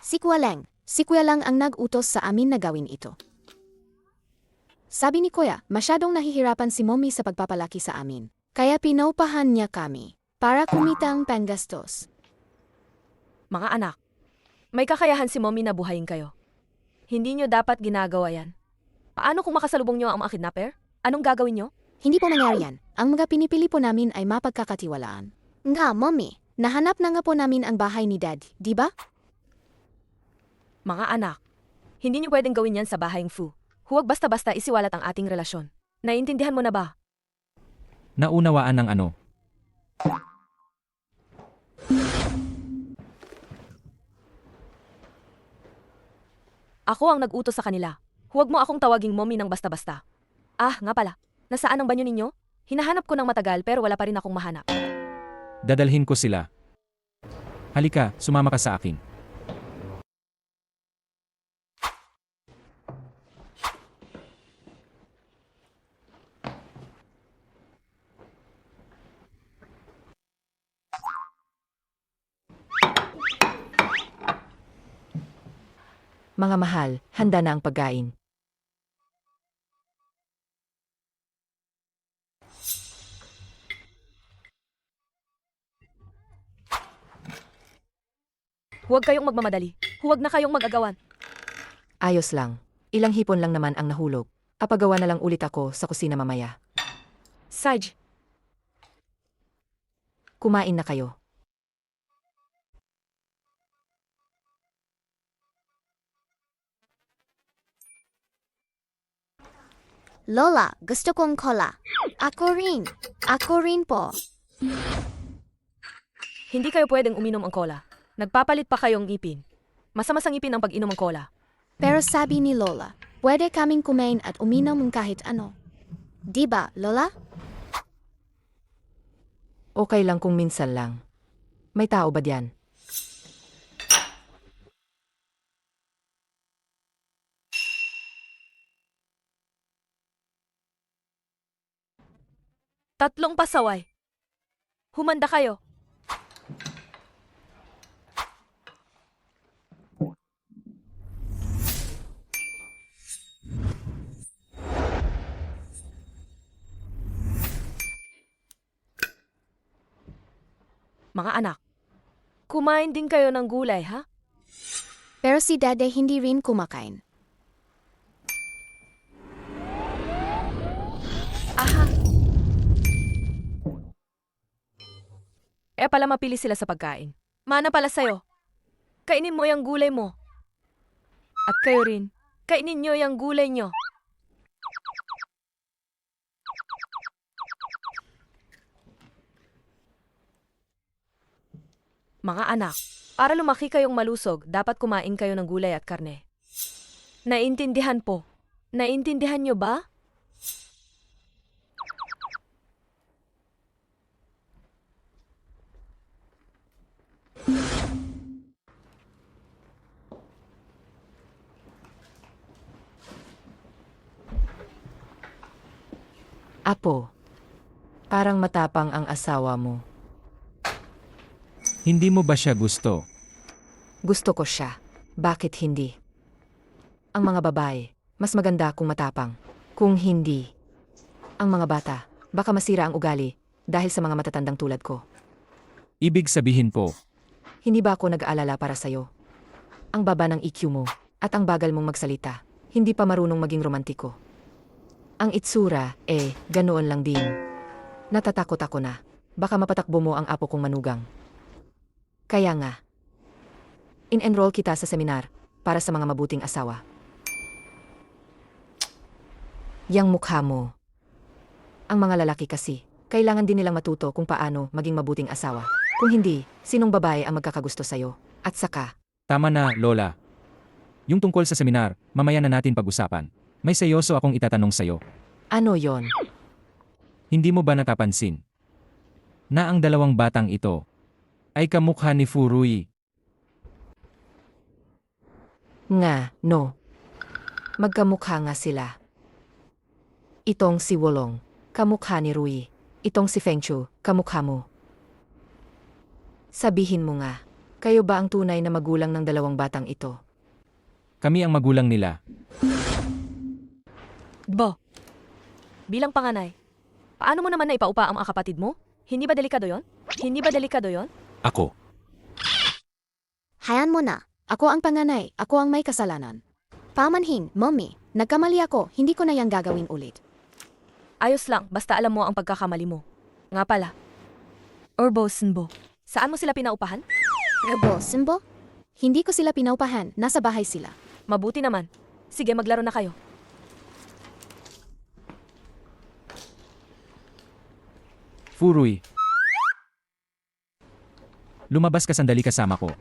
Si Kuya lang ang nag-utos sa amin na gawin ito. Sabi ni Kuya, masyadong nahihirapan si mommy sa pagpapalaki sa amin. Kaya pinaupahan niya kami para kumita ang panggastos. Mga anak, may kakayahan si mommy na buhayin kayo. Hindi niyo dapat ginagawa yan. Paano kung makasalubong niyo ang mga kidnapper? Anong gagawin niyo? Hindi po nangyari yan. Ang mga pinipili po namin ay mapagkakatiwalaan. Nga, mommy, nahanap na nga po namin ang bahay ni dad, di ba? Mga anak, hindi niyo pwedeng gawin yan sa bahayang Fu. Huwag basta-basta isiwalat ang ating relasyon. Naiintindihan mo na ba? Naunawaan ng ano. Ako ang nag-utos sa kanila. Huwag mo akong tawaging mommy ng basta-basta. Ah, nga pala. Nasaan ang banyo ninyo? Hinahanap ko ng matagal pero wala pa rin akong mahanap. Dadalhin ko sila. Halika, sumama ka sa akin. Mga mahal, handa na ang pagkain. Huwag kayong magmamadali. Huwag na kayong mag-agawan. Ayos lang. Ilang hipon lang naman ang nahulog. Apagawa na lang ulit ako sa kusina mamaya. Saj, Kumain na kayo. Lola, gusto kong cola. Ako rin. Ako rin po. hindi kayo pwedeng uminom ang cola. Nagpapalit pa kayong ngipin. Masama sa ngipin ang pag-inom ng cola. Pero sabi ni Lola, pwede kaming kumain at uminom ng kahit ano. Di ba, Lola? Okay lang kung minsan lang. May tao ba diyan? Tatlong pasaway. Humanda kayo. Mga anak, kumain din kayo ng gulay, ha? Pero si Dade hindi rin kumakain. Aha! Pala mapili sila sa pagkain. Mana pala sa'yo. Kainin mo yung gulay mo. At kayo rin, kainin nyo yung gulay nyo. Mga anak, para lumaki kayong malusog, dapat kumain kayo ng gulay at karne. Naintindihan po. Naintindihan nyo ba? Apo, parang matapang ang asawa mo. Hindi mo ba siya gusto? Gusto ko siya. Bakit hindi? Ang mga babae, mas maganda kung matapang. Kung hindi, ang mga bata, baka masira ang ugali dahil sa mga matatandang tulad ko. Ibig sabihin po, Hindi ba ako nag-aalala para sa'yo? Ang baba ng EQ mo at ang bagal mong magsalita. hindi pa marunong maging romantiko. Ang itsura, ganoon lang din. Natatakot ako na. Baka mapatakbo mo ang apo kong manugang. Kaya nga, in-enroll kita sa seminar para sa mga mabuting asawa. Yang mukha mo. Ang mga lalaki kasi, kailangan din nilang matuto kung paano maging mabuting asawa. Kung hindi, sinong babae ang magkakagusto sa'yo? At saka, Tama na, Lola. Yung tungkol sa seminar, mamaya na natin pag-usapan. May seryoso akong itatanong sa'yo. ano yon? Hindi mo ba nakapansin na ang dalawang batang ito ay kamukha ni Furui? Nga, no. Magkamukha nga sila. Itong si Wolong, kamukha ni Rui. Itong si Fengchu, kamukha mo. Sabihin mo nga, kayo ba ang tunay na magulang ng dalawang batang ito? Kami ang magulang nila. Bo, bilang panganay, paano mo naman naipaupa ang mga kapatid mo? Hindi ba delikado yon? Hindi ba delikado yon? Ako. Hayaan mo na. Ako ang panganay, ako ang may kasalanan. Pamanhin, mommy, nagkamali ako, hindi ko na yang gagawin ulit. Ayos lang, basta alam mo ang pagkakamali mo. Nga pala. Orbo, Sinbo, saan mo sila pinaupahan? Rebo, Simbo? Hindi ko sila pinaupahan, nasa bahay sila. Mabuti naman. Sige, maglaro na kayo. Furui. Lumabas ka sandali kasama ko.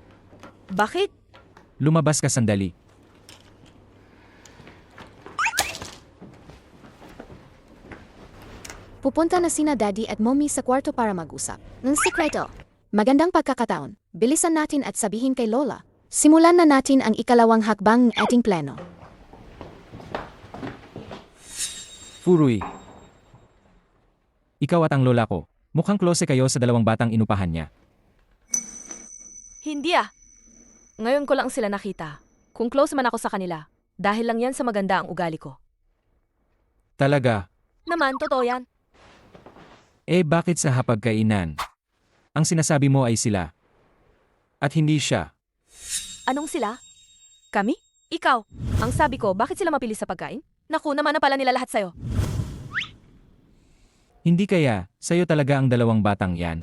Bakit? Lumabas ka sandali. Pupunta na sina daddy at mommy sa kwarto para mag-usap. Ng sikreto. Magandang pagkakataon. Bilisan natin at sabihin kay Lola. Simulan na natin ang ikalawang hakbang ng ating plano. Furui. Ikaw at ang lola ko. Mukhang close kayo sa dalawang batang inupahan niya. Hindi ah. Ngayon ko lang sila nakita. Kung close man ako sa kanila, dahil lang yan sa maganda ang ugali ko. Talaga? Naman, totoo yan. Bakit sa hapagkainan? Ang sinasabi mo ay sila. At hindi siya. Anong sila? Kami? Ikaw. Ang sabi ko, bakit sila mapili sa pagkain? Naku, naman na pala nila lahat sa'yo. Hindi kaya, sa'yo talaga ang dalawang batang yan.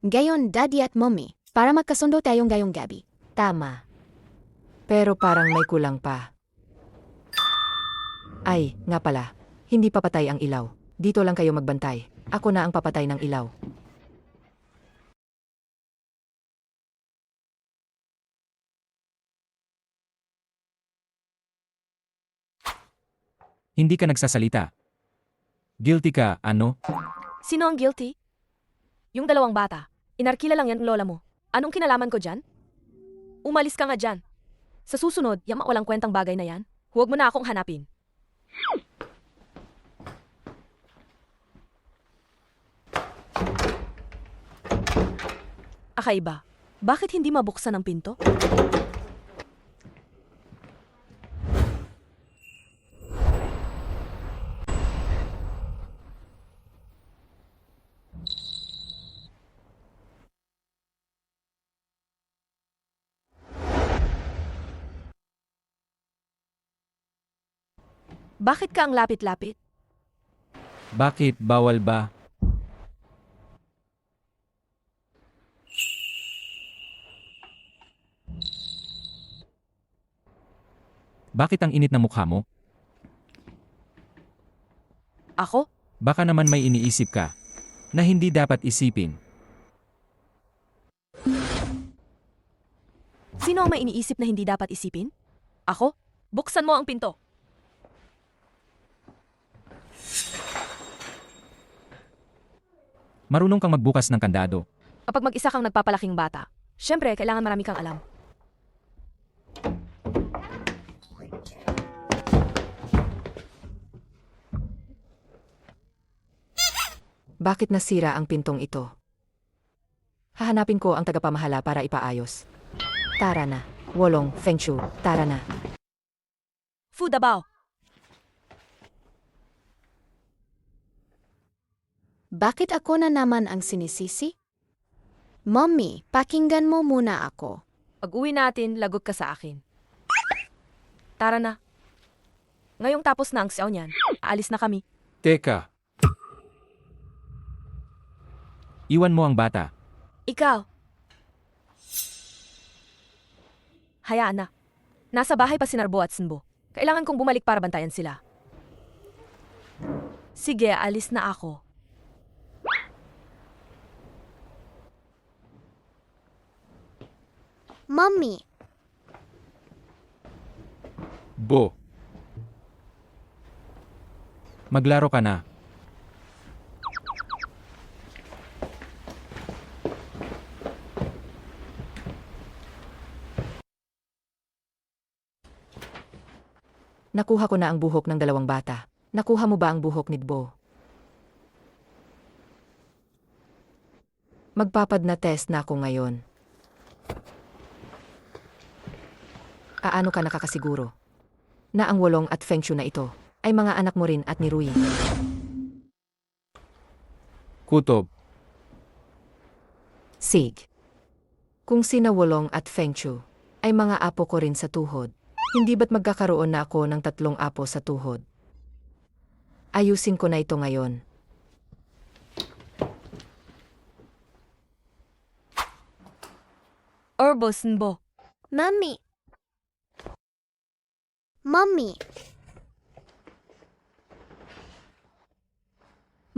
Gayon, daddy at mommy, para magkasundo tayong gayong gabi. Tama. Pero parang may kulang pa. Ay, nga pala. Hindi pa patay ang ilaw. Dito lang kayo magbantay. Ako na ang papatay ng ilaw. Hindi ka nagsasalita. Guilty ka, ano? Sino ang guilty? Yung dalawang bata. Inarkila lang yan ng lola mo. Anong kinalaman ko dyan? Umalis ka nga dyan. Sa susunod, yung walang kwentang bagay na yan, huwag mo na akong hanapin. Akaiba, bakit hindi mabuksan ang pinto? Bakit ka ang lapit-lapit? Bakit, bawal ba? Bakit ang init ng mukha mo? Ako? Baka naman may iniisip ka na hindi dapat isipin. Sino ang may iniisip na hindi dapat isipin? Ako? Buksan mo ang pinto. Marunong kang magbukas ng kandado. Kapag mag-isa kang nagpapalaking bata, syempre, kailangan marami kang alam. Bakit nasira ang pintong ito? Hahanapin ko ang tagapamahala para ipaayos. Tara na. Wolong, Fengchu, tara na. Fu Dabao. Bakit ako na naman ang sinisisi? Mommy, pakinggan mo muna ako. Pag uwi natin, lagot ka sa akin. Tara na. Ngayong tapos na ang siyaw niyan, aalis na kami. Teka. Iwan mo ang bata. Ikaw. Hayaan na. Nasa bahay pa si Narbo at Sinbo. Kailangan kong bumalik para bantayan sila. Sige, alis na ako. Mommy, Bo. Maglaro ka na. Nakuha ko na ang buhok ng dalawang bata. Nakuha mo ba ang buhok ni Bo? Magpapad na test na ako ngayon. Aano ka nakakasiguro na ang Wolong at Feng Shui na ito ay mga anak mo rin at ni Rui? Kutob. Sig. Kung sina Wolong at Feng Shui ay mga apo ko rin sa tuhod, hindi ba't magkakaroon na ako ng 3 apo sa tuhod? Ayusin ko na ito ngayon. Orbo, Sinbo. Mommy. Mommy.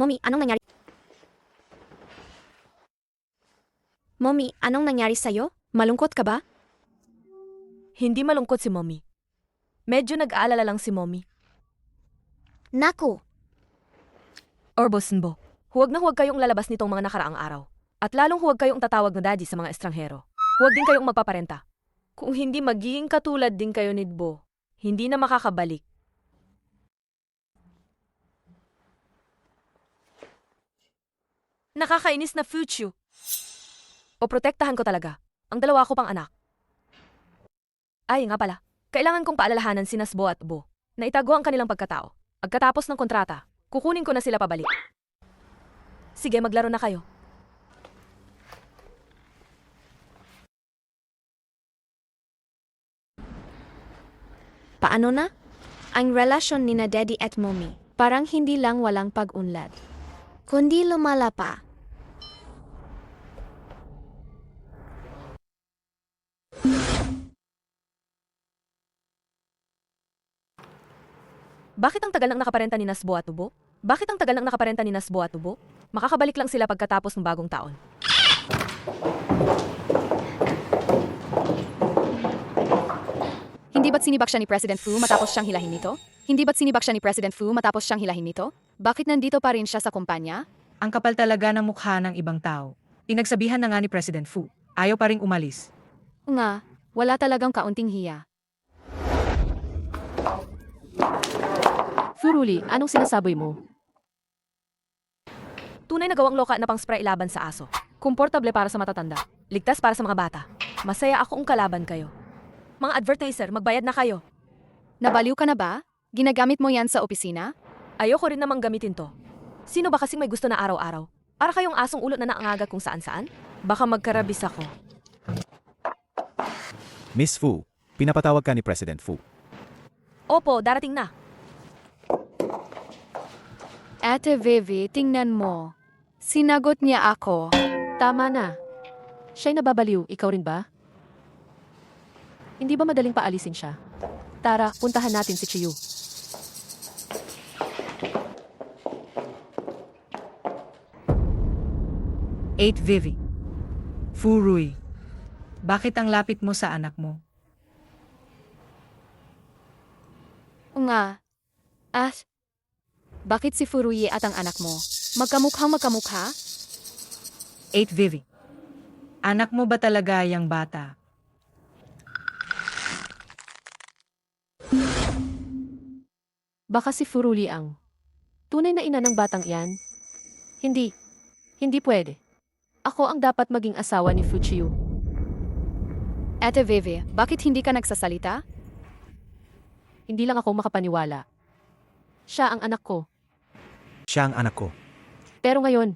Mommy, anong nangyari? Mommy, anong nangyari sa'yo? Malungkot ka ba? Hindi malungkot si Mommy. Medyo nag-aalala lang si Mommy. Naku, Orbo, Sinbo. Huwag na huwag kayong lalabas nitong mga nakaraang araw. At lalong huwag kayong tatawag na daddy sa mga estranghero. Huwag din kayong magpaparenta. Kung hindi magiging katulad din kayo ni Bo, hindi na makakabalik. Nakakainis na future. Poprotektahan ko talaga. Ang dalawa ko pang anak. Ay, nga pala. Kailangan kong paalalahanan si Nasbo at Bo na itago ang kanilang pagkatao. Pagkatapos ng kontrata, kukunin ko na sila pabalik. Sige, maglaro na kayo. paano na? Ang relasyon ni na Daddy at Mommy parang hindi lang walang pag-unlad, kundi lumala pa. Bakit ang tagal ng nakaparenta ni Nasbo at Tubo? Bakit ang tagal ng nakaparenta ni Nasbo at Tubo? Makakabalik lang sila pagkatapos ng bagong taon. Hindi ba't sinibak siya ni President Fu matapos siyang hilahin nito? Hindi ba't sinibak siya ni President Fu matapos siyang hilahin nito? Bakit nandito pa rin siya sa kumpanya? Ang kapal talaga ng mukha ng ibang tao. Pinagsabihan na nga ni President Fu. Ayaw pa ring umalis. Nga, wala talagang kaunting hiya. Furuli, anong sinasabi mo? Tunay na gawang loka na pang spray laban sa aso. Komportable para sa matatanda. Ligtas para sa mga bata. Masaya akong kalaban kayo. Mga advertiser, magbayad na kayo. Nabaliw ka na ba? Ginagamit mo yan sa opisina? Ayoko rin namang gamitin to. Sino ba kasing may gusto na araw-araw? Para kayong asong ulot na naangaga kung saan-saan? Baka magkarabis ako. Miss Fu, pinapatawag ka ni President Fu. Opo, darating na. Ate Vivi, tingnan mo. Sinagot niya ako. Tama na. Siya'y nababaliw, ikaw rin ba? Hindi ba madaling paalisin siya? Tara, puntahan natin si Chiyu. Eight Vivi. Fu Rui. Bakit ang lapit mo sa anak mo? Nga. Bakit si Furuye at ang anak mo? Magkamukhang magkamukha? Eight Vivi. Anak mo ba talaga yung bata? Baka si Furuli ang tunay na ina ng batang iyan? Hindi. Hindi pwede. Ako ang dapat maging asawa ni Fuchiyu. Ate Vivi, bakit hindi ka nagsasalita? Hindi lang ako makapaniwala. Siya ang anak ko. Siya ang anak ko. Pero ngayon,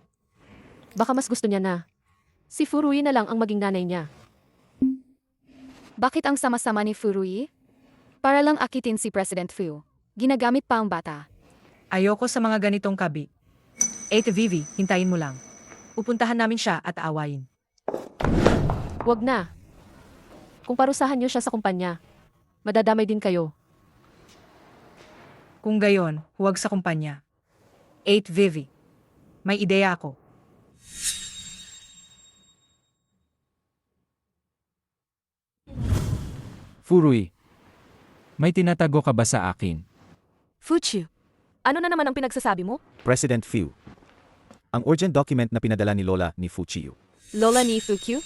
baka mas gusto niya na. Si Furui na lang ang maging nanay niya. Bakit ang sama-sama ni Furui? Para lang akitin si President Fu. Ginagamit pa ang bata. Ayoko sa mga ganitong kabi. Ate Vivi, hintayin mo lang. Pupuntahan namin siya at aawayin. Huwag na. Kung parusahan niyo siya sa kumpanya, madadamay din kayo. Kung gayon, huwag sa kumpanya. Ate Vivi, may ideya ako. Furui, may tinatago ka ba sa akin? Fuchu, ano na naman ang pinagsasabi mo? President Fu. Ang urgent document na pinadala ni Lola ni Fu Chiu. Lola ni Fukyu?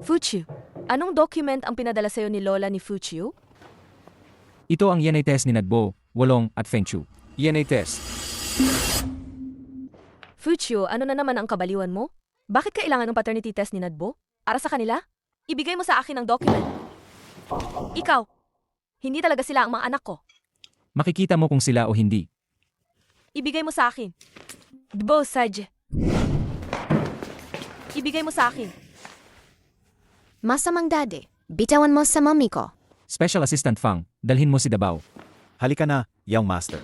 Fuchu, anong document ang pinadala sa'yo ni Lola ni Fuchu? Ito ang DNA test ni Nadbo, Wolong at Feng Chu. DNA test. Fuchu, ano na naman ang kabaliwan mo? Bakit kailangan ng paternity test ni Nadbo? Para sa kanila? Ibigay mo sa akin ang document. Ikaw, hindi talaga sila ang mga anak ko. Makikita mo kung sila o hindi. Ibigay mo sa akin. Dbo, Saj. Ibigay mo sa akin. Masamang daddy, bitawan mo sa mommy ko. Special Assistant Fang, dalhin mo si Dabao. Halika na, young master.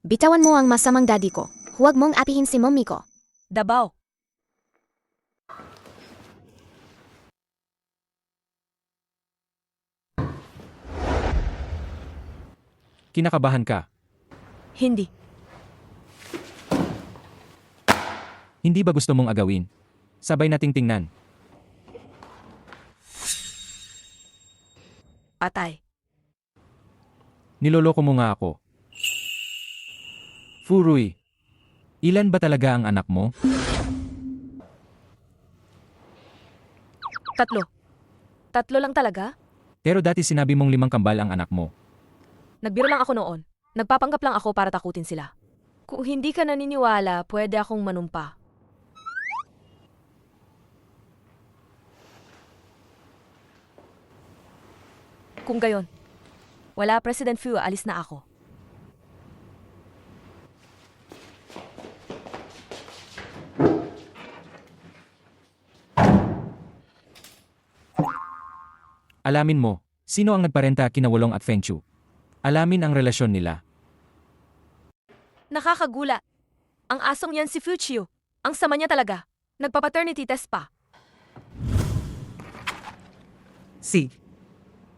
Bitawan mo ang masamang daddy ko. Huwag mong apihin si mommy ko. Dabaw. Kinakabahan ka. Hindi. Hindi ba gusto mong agawin? Sabay nating tingnan. Patay. Niloloko mo nga ako. Furui, ilan ba talaga ang anak mo? 3. 3 lang talaga? Pero dati sinabi mong 5 kambal ang anak mo. Nagbiro lang ako noon. Nagpapanggap lang ako para takutin sila. Kung hindi ka naniniwala, pwede akong manumpa. Kung gayon, wala President Fu, alis na ako. Alamin mo, sino ang nagparenta kina Wolong at Feng Chu? Alamin ang relasyon nila. Nakakagula. Ang asong yan si Fuchiu. Ang sama niya talaga. Nagpa-paternity test pa. Si.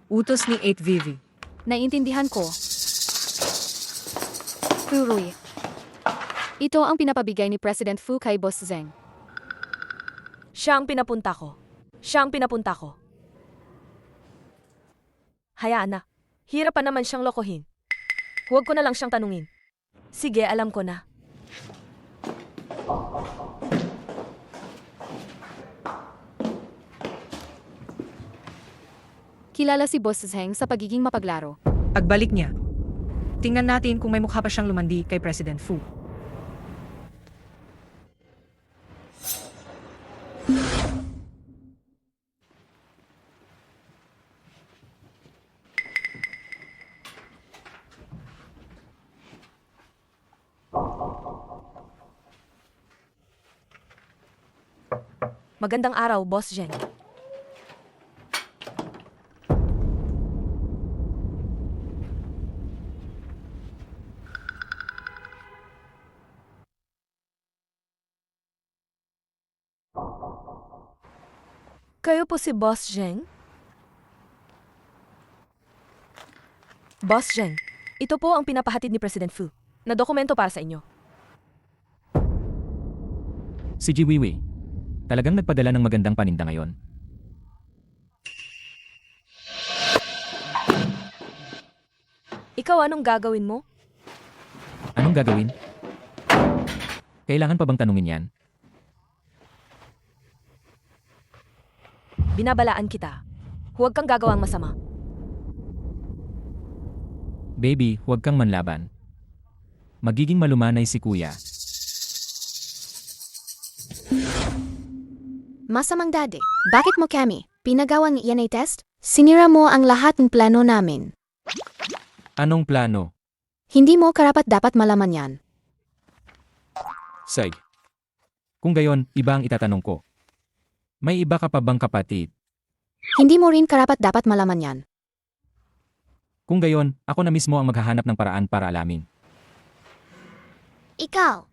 Utos ni Ate Vivi. Naiintindihan ko. Furui. Ito ang pinapabigay ni President Fu kay Boss Zeng. Siya ang pinapunta ko. Siya ang pinapunta ko. Hayaan na. Hirap pa naman siyang lokohin. Huwag ko na lang siyang tanungin. Sige, alam ko na. Kilala si Boss Zeng sa pagiging mapaglaro. Pagbalik niya, tingnan natin kung may mukha pa siyang lumandi kay President Fu. Magandang araw, Boss Zheng. Kayo po si Boss Zheng? Boss Zheng, ito po ang pinapahatid ni President Fu na dokumento para sa inyo. Si Jiwiwi, talagang nagpadala ng magandang paninda ngayon. Ikaw anong gagawin mo? Anong gagawin? Kailangan pa bang tanungin yan? Binabalaan kita. Huwag kang gagawang masama. Baby, huwag kang manlaban. Magiging malumanay si kuya. Masamang daddy, bakit mo kami pinagawang DNA test? Sinira mo ang lahat ng plano namin. Anong plano? Hindi mo karapat-dapat malaman yan. Say. Kung gayon, iba ang itatanong ko. May iba ka pa bang kapatid? Hindi mo rin karapat-dapat malaman yan. Kung gayon, ako na mismo ang maghahanap ng paraan para alamin. Ikaw.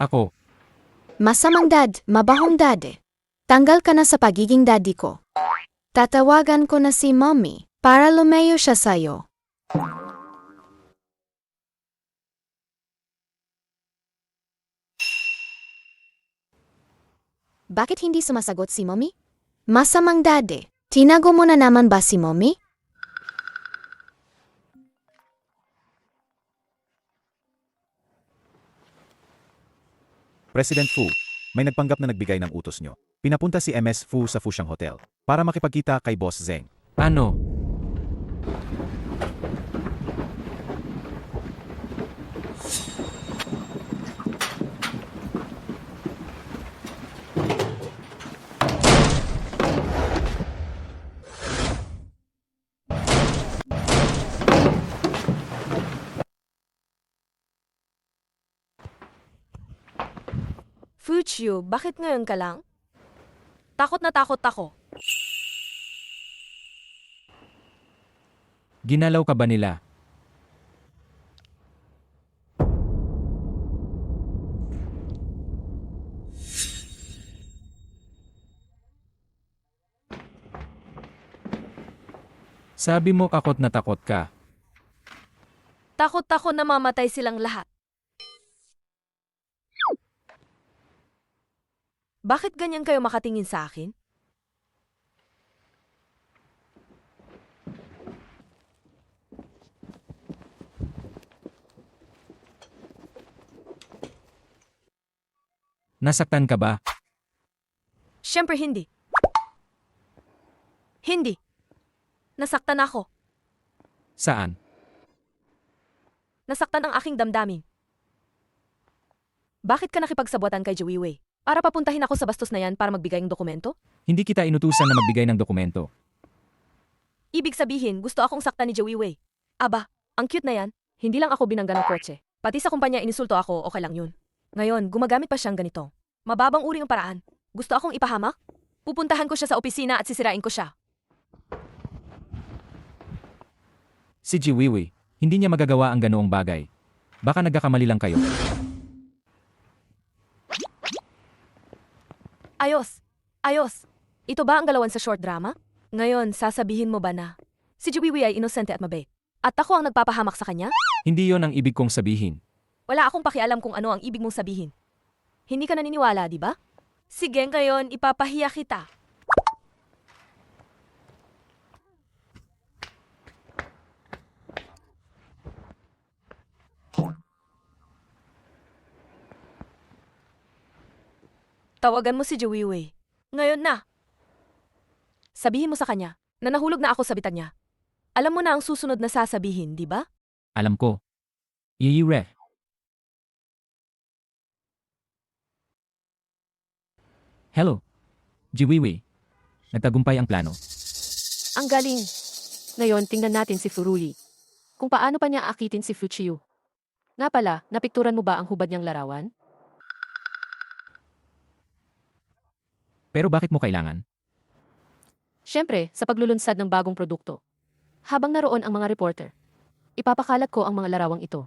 Ako, Masamang dad, mabahong dad. Tanggal ka na sa pagiging daddy ko. Tatawagan ko na si mommy para lumayo siya sa'yo. Bakit hindi sumasagot si mommy? Masamang dad. Tinago mo na naman ba si mommy? President Fu, may nagpanggap na nagbigay ng utos nyo. Pinapunta si MS Fu sa Fushang Hotel para makipagkita kay Boss Zeng. ano? Fuchiu, bakit ngayon ka lang? Takot na takot ako. Ginalaw ka ba nila? Sabi mo takot na takot ka. Takot ako na mamatay silang lahat. Bakit ganyan kayo makatingin sa akin? Nasaktan ka ba? Siyempre hindi. Hindi. Nasaktan ako. Saan? Nasaktan ang aking damdamin. Bakit ka nakipagsabuatan kay Joey? Para papuntahin ako sa bastos na yan para magbigay ng dokumento? Hindi kita inutusan na magbigay ng dokumento. Ibig sabihin, gusto akong saktan ni Joey. Aba, ang cute na yan. Hindi lang ako binangga ng kotse. Pati sa kumpanya inisulto ako, okay lang yun. Ngayon, gumagamit pa siyang ganito. Mababang uri ang paraan. Gusto akong ipahamak? Pupuntahan ko siya sa opisina at sisirain ko siya. Si Jiwiwi, hindi niya magagawa ang ganoong bagay. Baka nagkakamali lang kayo. Ayos. Ayos. Ito ba ang galawan sa short drama? Ngayon, sasabihin mo ba na si Joey ay inosente at mabait? At ako ang nagpapahamak sa kanya? Hindi yon ang ibig kong sabihin. Wala akong pakialam kung ano ang ibig mong sabihin. Hindi ka naniniwala, di ba? Sige, ngayon ipapahiya kita. Tawagan mo si Joey. Ngayon na. Sabihin mo sa kanya na nahulog na ako sa bitan niya. Alam mo na ang susunod na sasabihin, di ba? Alam ko. Yiyire. Hello. Jiwiwi. Nagtagumpay ang plano. Ang galing. Ngayon, tingnan natin si Furuli. Kung paano pa niya akitin si Fuchiyu. Nga pala, napikturan mo ba ang hubad niyang larawan? Pero bakit mo kailangan? Siyempre, sa paglulunsad ng bagong produkto. Habang naroon ang mga reporter, ipapakalat ko ang mga larawang ito.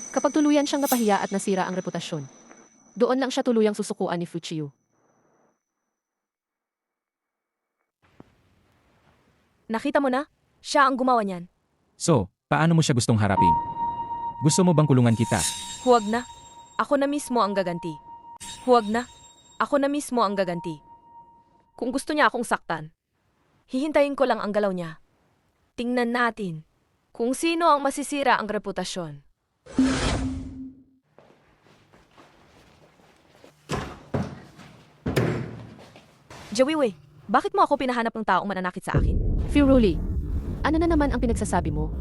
Kapag tuluyan siyang napahiya at nasira ang reputasyon, doon lang siya tuluyang susukuan ni Fuchiyu. Nakita mo na? Siya ang gumawa niyan. So, paano mo siya gustong harapin? Gusto mo bang kulungan kita? Huwag na. Ako na mismo ang gaganti. Huwag na. Ako na mismo ang gaganti. Kung gusto niya akong saktan, hihintayin ko lang ang galaw niya. Tingnan natin kung sino ang masisira ang reputasyon. Joey, bakit mo ako pinahanap ng taong mananakit sa akin? Furuli, ano na naman ang pinagsasabi mo?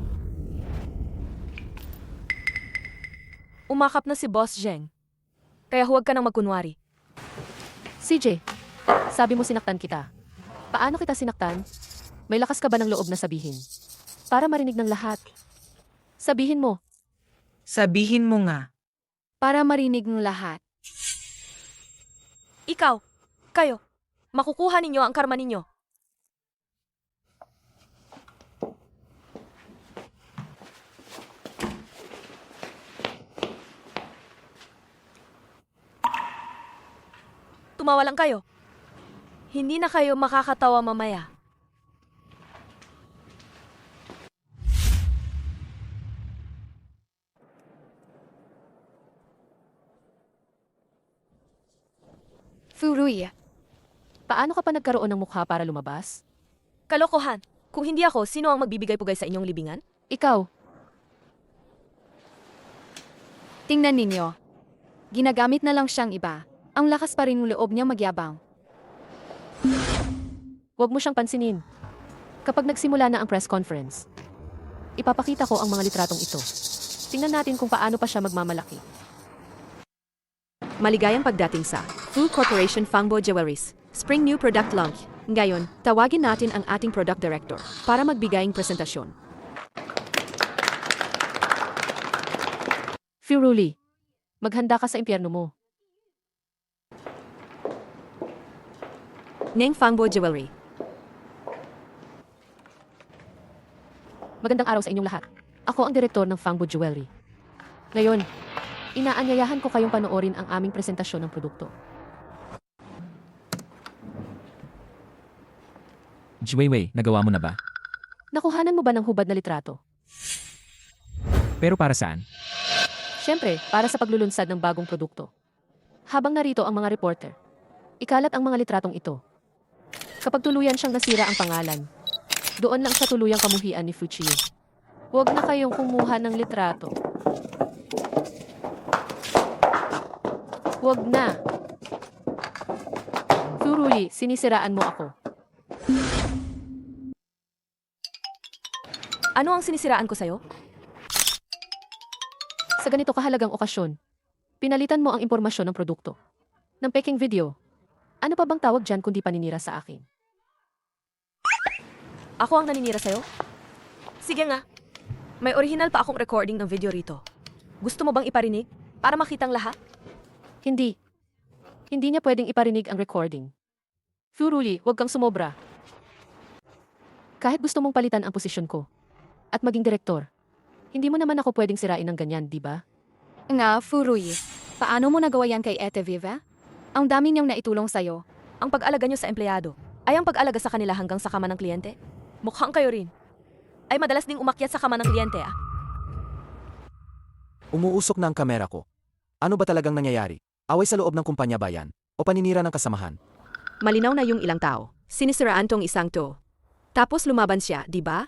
Umakap na si Boss Zheng. Kaya huwag ka nang magkunwari. CJ, sabi mo sinaktan kita. Paano kita sinaktan? May lakas ka ba ng loob na sabihin? Para marinig ng lahat. Sabihin mo. Sabihin mo nga. Para marinig ng lahat. Ikaw, kayo, makukuha ninyo ang karma ninyo. Tumawa lang kayo. Hindi na kayo makakatawa mamaya. Furuya. Paano ka pa nagkaroon ng mukha para lumabas? Kalokohan. Kung hindi ako, sino ang magbibigay pugay sa inyong libingan? Ikaw, Tingnan ninyo. Ginagamit na lang siyang iba. Ang lakas pa rin ng loob niya magyabang. huwag mo siyang pansinin. Kapag nagsimula na ang press conference, ipapakita ko ang mga litratong ito. Tingnan natin kung paano pa siya magmamalaki. Maligayang pagdating sa Fu Corporation Fangbo Jewelries Spring New Product Launch. Ngayon, tawagin natin ang ating product director para magbigay ng presentasyon. Firuli, maghanda ka sa impyerno mo. Neng Fangbo Jewelry. Magandang araw sa inyong lahat. Ako ang direktor ng Fangbo Jewelry. Ngayon, inaanyayahan ko kayong panoorin ang aming presentasyon ng produkto. Jiweiwei, nagawa mo na ba? Nakuhanan mo ba ng hubad na litrato? Pero para saan? Siyempre, para sa paglulunsad ng bagong produkto. Habang narito ang mga reporter, ikalat ang mga litratong ito. Kapag tuluyan siyang nasira ang pangalan, doon lang sa tuluyang kamuhian ni Fuchiyu. Huwag na kayong kumuha ng litrato. Huwag na. Furuli, sinisiraan mo ako. Ano ang sinisiraan ko sa'yo? Sa ganito kahalagang okasyon, pinalitan mo ang impormasyon ng produkto. Ng peking video. Ano pa bang tawag dyan kundi paninira sa akin? Ako ang naninira sa'yo? Sige nga. May original pa akong recording ng video rito. Gusto mo bang iparinig? Para makitang lahat? Hindi. Hindi niya pwedeng iparinig ang recording. Furuli, huwag kang sumobra. Kahit gusto mong palitan ang posisyon ko at maging direktor, hindi mo naman ako pwedeng sirain ng ganyan, di ba? Nga, Furuya. Paano mo nagawa yan kay Ate Viva? Ang dami niyang naitulong sa'yo. Ang pag-alaga nyo sa empleyado ay ang pag-alaga sa kanila hanggang sa kama ng kliyente? Mukhang kayo rin. Ay madalas ding umakyat sa kama ng kliyente, ah. Umuusok na ang kamera ko. Ano ba talagang nangyayari? Away sa loob ng kumpanya ba yan? O paninira ng kasamahan? Malinaw na yung ilang tao. Sinisiraan tong isang to. Tapos lumaban siya, di ba?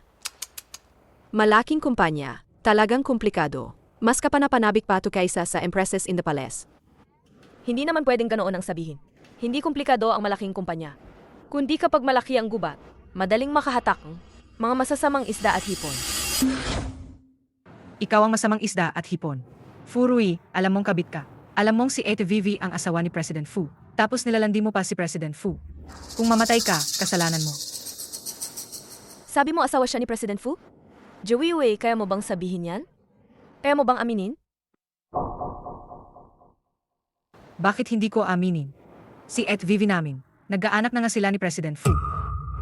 Malaking kumpanya. Talagang komplikado. Mas kapanapanabik pa to kaysa sa Empresses in the Palace. Hindi naman pwedeng ganoon ang sabihin. Hindi komplikado ang malaking kumpanya. Kundi kapag malaki ang gubat, madaling makahatak ang mga masasamang isda at hipon. Ikaw ang masamang isda at hipon. Furui, alam mong kabit ka. Alam mong si Ate Vivi ang asawa ni President Fu. Tapos nilalandi mo pa si President Fu. Kung mamatay ka, kasalanan mo. Sabi mo asawa siya ni President Fu? Joey Wei, kaya mo bang sabihin yan? Kaya mo bang aminin? Bakit hindi ko aminin? Si Ate Vivi namin. Nag-aanak na nga sila ni President Fu.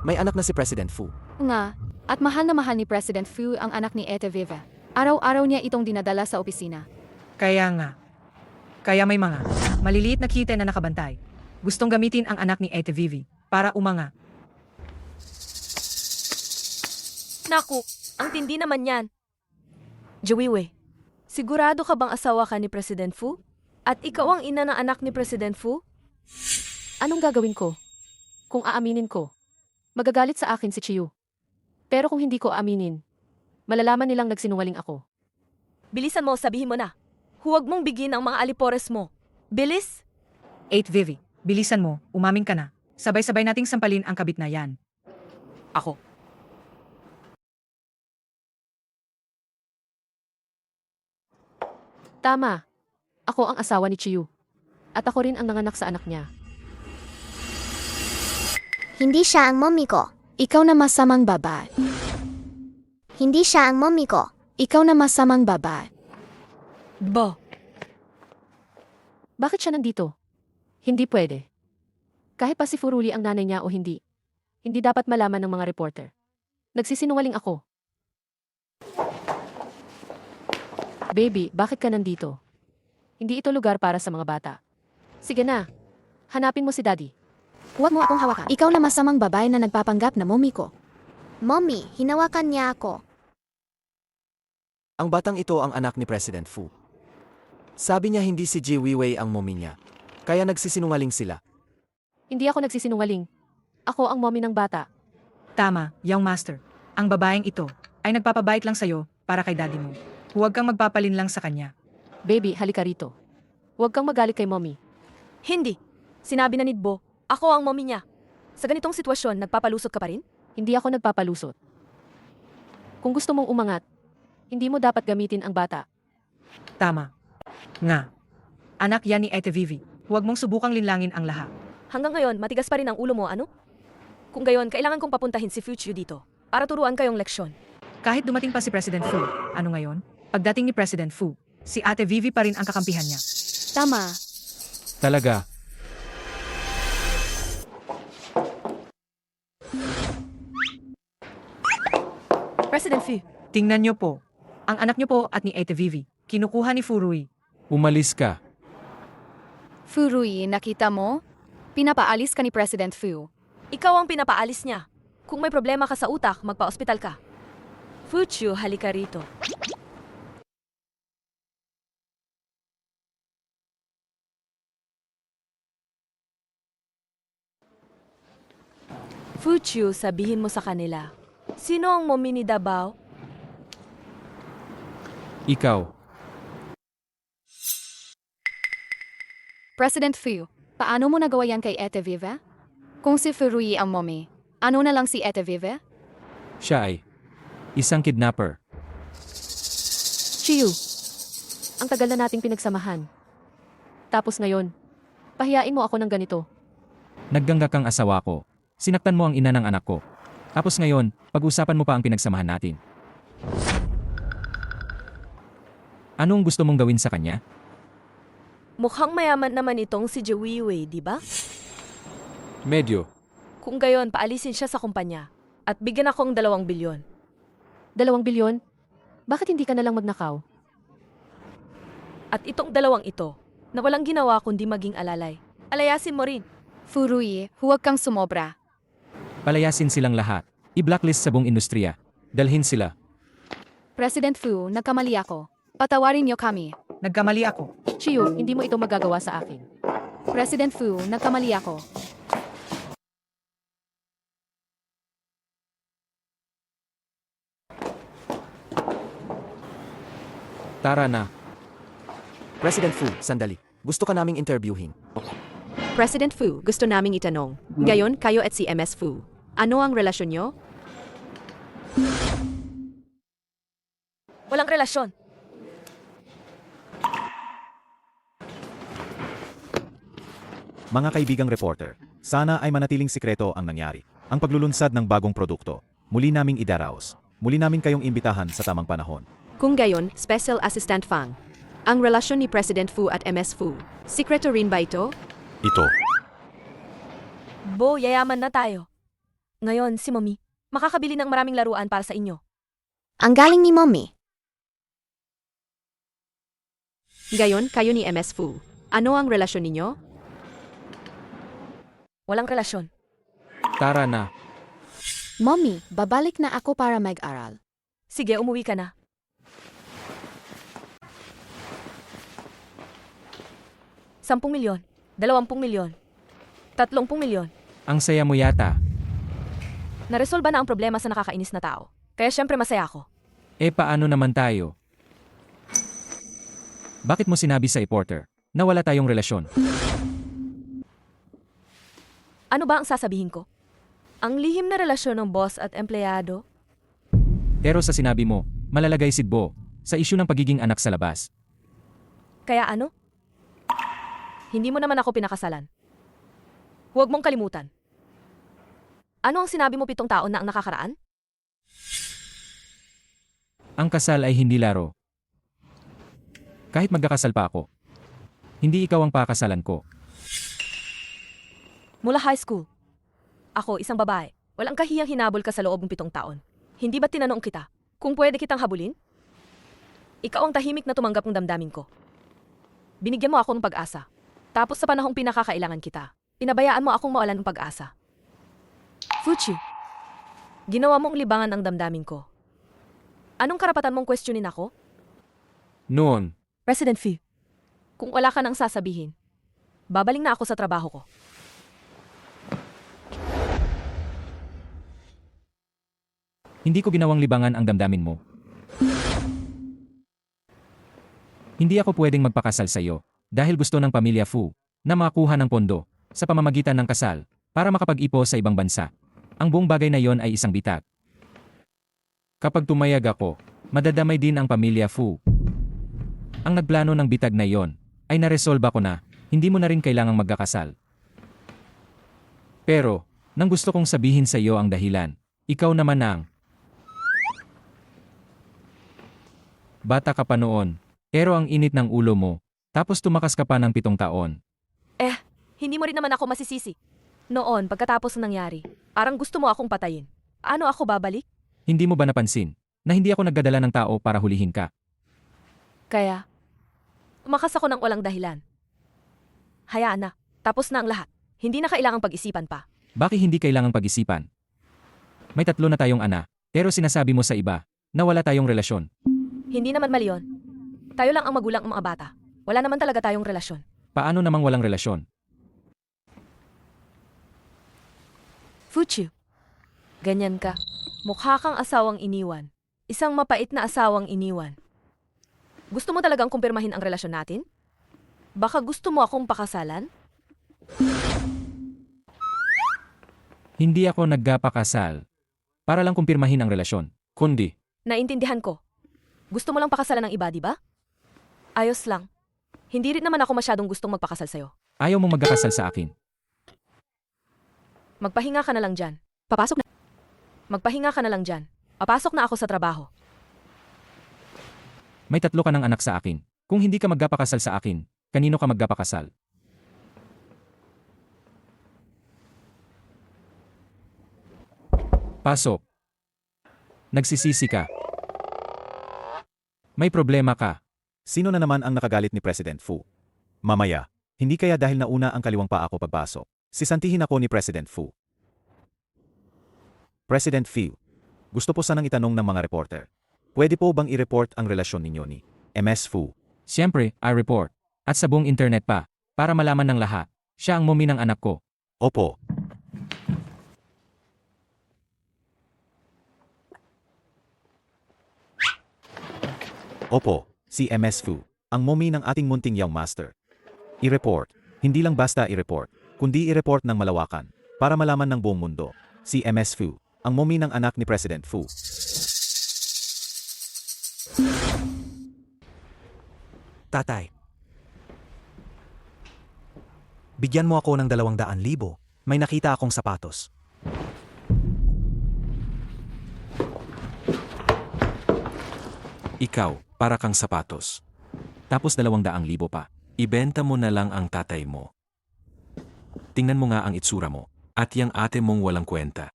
May anak na si President Fu. Nga, at mahal na mahal ni President Fu ang anak ni Ate Viva. Araw-araw niya itong dinadala sa opisina. Kaya nga. Kaya may mga maliliit na kita na nakabantay. Gustong gamitin ang anak ni Ate Vivi para umanga. Naku, ang tindi naman yan. Joey Wei, sigurado ka bang asawa ka ni President Fu? At ikaw ang ina ng anak ni President Fu? Anong gagawin ko? Kung aaminin ko, magagalit sa akin si Chiyu. Pero kung hindi ko aaminin, malalaman nilang nagsinungaling ako. Bilisan mo, sabihin mo na. Huwag mong bigin ang mga alipores mo. Bilis! Ate Vivi, bilisan mo, umamin ka na. Sabay-sabay nating sampalin ang kabit na yan. Ako. Tama. Ako ang asawa ni Chiyu. At ako rin ang nanganak sa anak niya. Hindi siya ang mommy ko. Ikaw na masamang babae. Hindi siya ang mommy ko. Ikaw na masamang babae. Bo, Bakit siya nandito? Hindi pwede. Kahit pa si Furuli ang nanay niya o hindi. Hindi dapat malaman ng mga reporter. Nagsisinungaling ako. Baby, bakit ka nandito? Hindi ito lugar para sa mga bata. Sige na. Hanapin mo si Daddy. Huwag mo akong hawakan. Ikaw na masamang babae na nagpapanggap na mommy ko. Mommy, hinawakan niya ako. Ang batang ito ang anak ni President Fu. Sabi niya hindi si Ji Weiwei ang mommy niya. Kaya nagsisinungaling sila. Hindi ako nagsisinungaling. Ako ang mommy ng bata. Tama, young master. Ang babaeng ito ay nagpapabait lang sa'yo para kay daddy mo. Huwag kang magpapalin lang sa kanya. Baby, halika rito. Huwag kang magalit kay mommy. hindi. Sinabi na ni Bo, ako ang mommy niya. Sa ganitong sitwasyon, nagpapalusot ka pa rin? Hindi ako nagpapalusot. Kung gusto mong umangat, hindi mo dapat gamitin ang bata. Tama. Nga. Anak yan ni Ate Vivi. Huwag mong subukang linlangin ang lahat. Hanggang ngayon, matigas pa rin ang ulo mo, ano? Kung gayon, kailangan kong papuntahin si Fuchu dito para turuan kayong leksyon. Kahit dumating pa si President Fu, ano ngayon? Pagdating ni President Fu, si Ate Vivi pa rin ang kakampihan niya. Tama. Talaga. President Fu, Tingnan niyo po. Ang anak niyo po at ni Ate Vivi, kinukuha ni Furui. Umalis ka. Furui, nakita mo? Pinapaalis ka ni President Fu. ikaw ang pinapaalis niya. Kung may problema ka sa utak, magpa-ospital ka. Fuchu, halika rito. Fuchu, sabihin mo sa kanila. Sino ang mommy ni Dabao? Ikaw. President Fu, paano mo nagawa yan kay Ate Vivi? Kung si Furui ang mommy, ano na lang si Ate Vivi? Siya ay isang kidnapper. Chiyu, ang tagal na nating pinagsamahan. Tapos ngayon, pahiyain mo ako ng ganito. Naggangga kang asawa ko. Sinaktan mo ang ina ng anak ko. Tapos ngayon, pag-usapan mo pa ang pinagsamahan natin. Anong gusto mong gawin sa kanya? Mukhang mayaman naman itong si Jiwiwei, di ba? Medyo. Kung gayon, paalisin siya sa kumpanya. At bigyan akong 2 bilyon. 2 bilyon? Bakit hindi ka nalang magnakaw? At itong 2 ito, na walang ginawa kundi maging alalay. Alayasin mo rin. Furui, huwag kang sumobra. Palayasin silang lahat. I-blacklist sa buong industriya. Dalhin sila. President Fu, nagkamali ako. Patawarin niyo kami. Nagkamali ako. Chiyu, hindi mo ito magagawa sa akin. President Fu, nagkamali ako. Tara na. President Fu, sandali. Gusto ka naming interviewin. President Fu, gusto naming itanong. Ngayon, kayo at si MS Fu. Ano ang relasyon nyo? Walang relasyon. Mga kaibigang reporter, sana ay manatiling sikreto ang nangyari. Ang paglulunsad ng bagong produkto, muli naming idaraos. Muli namin kayong imbitahan sa tamang panahon. Kung gayon, Special Assistant Fang. Ang relasyon ni President Fu at MS Fu. Sikreto rin ba ito? Ito. Bo, yayaman na tayo. Ngayon, si Mommy, makakabili ng maraming laruan para sa inyo. Ang galing ni mommy. Gayon, kayo ni MS Fu. Ano ang relasyon ninyo? Walang relasyon. Tara na. Mommy, babalik na ako para mag-aral. Sige, umuwi ka na. ₱10 milyon, 20 milyon, 30 milyon. Ang saya mo yata. Naresolba na ang problema sa nakakainis na tao. Kaya syempre masaya ako. Eh paano naman tayo? Bakit mo sinabi sa reporter na wala tayong relasyon? Ano ba ang sasabihin ko? Ang lihim na relasyon ng boss at empleyado? Pero sa sinabi mo, malalagay si Bo sa isyu ng pagiging anak sa labas. Kaya ano? Hindi mo naman ako pinakasalan. Huwag mong kalimutan. Ano ang sinabi mo 7 taon na ang nakakaraan? Ang kasal ay hindi laro. Kahit magkakasal pa ako. Hindi ikaw ang pakasalan ko. Mula high school. Ako, isang babae. Walang kahiyang hinabol ka sa loob ng 7 taon. Hindi ba tinanong kita kung pwede kitang habulin? Ikaw ang tahimik na tumanggap ng damdamin ko. Binigyan mo ako ng pag-asa. Tapos sa panahong pinakakailangan kita, pinabayaan mo akong mawalan ng pag-asa. Fuchi, ginawa mong libangan ang damdamin ko. Anong karapatan mong questionin ako? Noon, President Fu, kung wala ka nang sasabihin, babaling na ako sa trabaho ko. hindi ko ginawang libangan ang damdamin mo. Hindi ako pwedeng magpakasal sa iyo dahil gusto ng pamilya Fu na makakuha ng pondo sa pamamagitan ng kasal para makapag-ipo sa ibang bansa. Ang buong bagay na yon ay isang bitag. Kapag tumayag ako, madadamay din ang pamilya Fu. Ang nagplano ng bitag na yon ay naresolba ko na hindi mo na rin kailangang magkakasal. Pero, nang gusto kong sabihin sa iyo ang dahilan, ikaw naman ang bata ka pa noon, pero ang init ng ulo mo, tapos tumakas ka pa ng 7 taon. Hindi mo rin naman ako masisisi. Noon, pagkatapos ng nangyari, parang gusto mo akong patayin. Ano ako babalik? Hindi mo ba napansin na hindi ako nagdadala ng tao para hulihin ka? Kaya, umakas ako ng walang dahilan. Hayaan na, tapos na ang lahat. Hindi na kailangang pag-isipan pa. Bakit hindi kailangang pag-isipan? May 3 na tayong anak, pero sinasabi mo sa iba na wala tayong relasyon. Hindi naman mali yun. Tayo lang ang magulang ng mga bata. Wala naman talaga tayong relasyon. Paano namang walang relasyon? Fuchu, ganyan ka. Mukha kang asawang iniwan. Isang mapait na asawang iniwan. Gusto mo talagang kumpirmahin ang relasyon natin? Baka gusto mo akong pakasalan? Hindi ako nagpakasal para lang kumpirmahin ang relasyon, kundi Naintindihan ko. Gusto mo lang pakasalan ng iba, di ba? Ayos lang. Hindi rin naman ako masyadong gustong magpakasal sa'yo. ayaw mong magkakasal sa akin. Magpahinga ka na lang dyan. Papasok na. Magpahinga ka na lang dyan. Papasok na ako sa trabaho. May 3 ka ng anak sa akin. Kung hindi ka magpakasal sa akin, kanino ka magpakasal? Pasok. Nagsisisi ka. May problema ka. Sino na naman ang nakagalit ni President Fu? Mamaya, hindi kaya dahil nauna ang kaliwang paa ko pagpasok. Sisantihin ako ni President Fu. President Fu, gusto po sanang itanong ng mga reporter. Pwede po bang i-report ang relasyon ninyo ni MS Fu? Siyempre, I report. At sa buong internet pa, para malaman ng lahat, siya ang mommy ng anak ko. Opo. Opo, si MS Fu, ang mommy ng ating munting young master. I-report. Hindi lang basta i-report, kundi i-report ng malawakan, para malaman ng buong mundo. Si MS Fu, ang mommy ng anak ni President Fu. Tatay. Bigyan mo ako ng 200,000. May nakita akong sapatos. Ikaw, para kang sapatos. Tapos 200,000 pa. Ibenta mo na lang ang tatay mo. Tingnan mo nga ang itsura mo. At yang ate mong walang kwenta.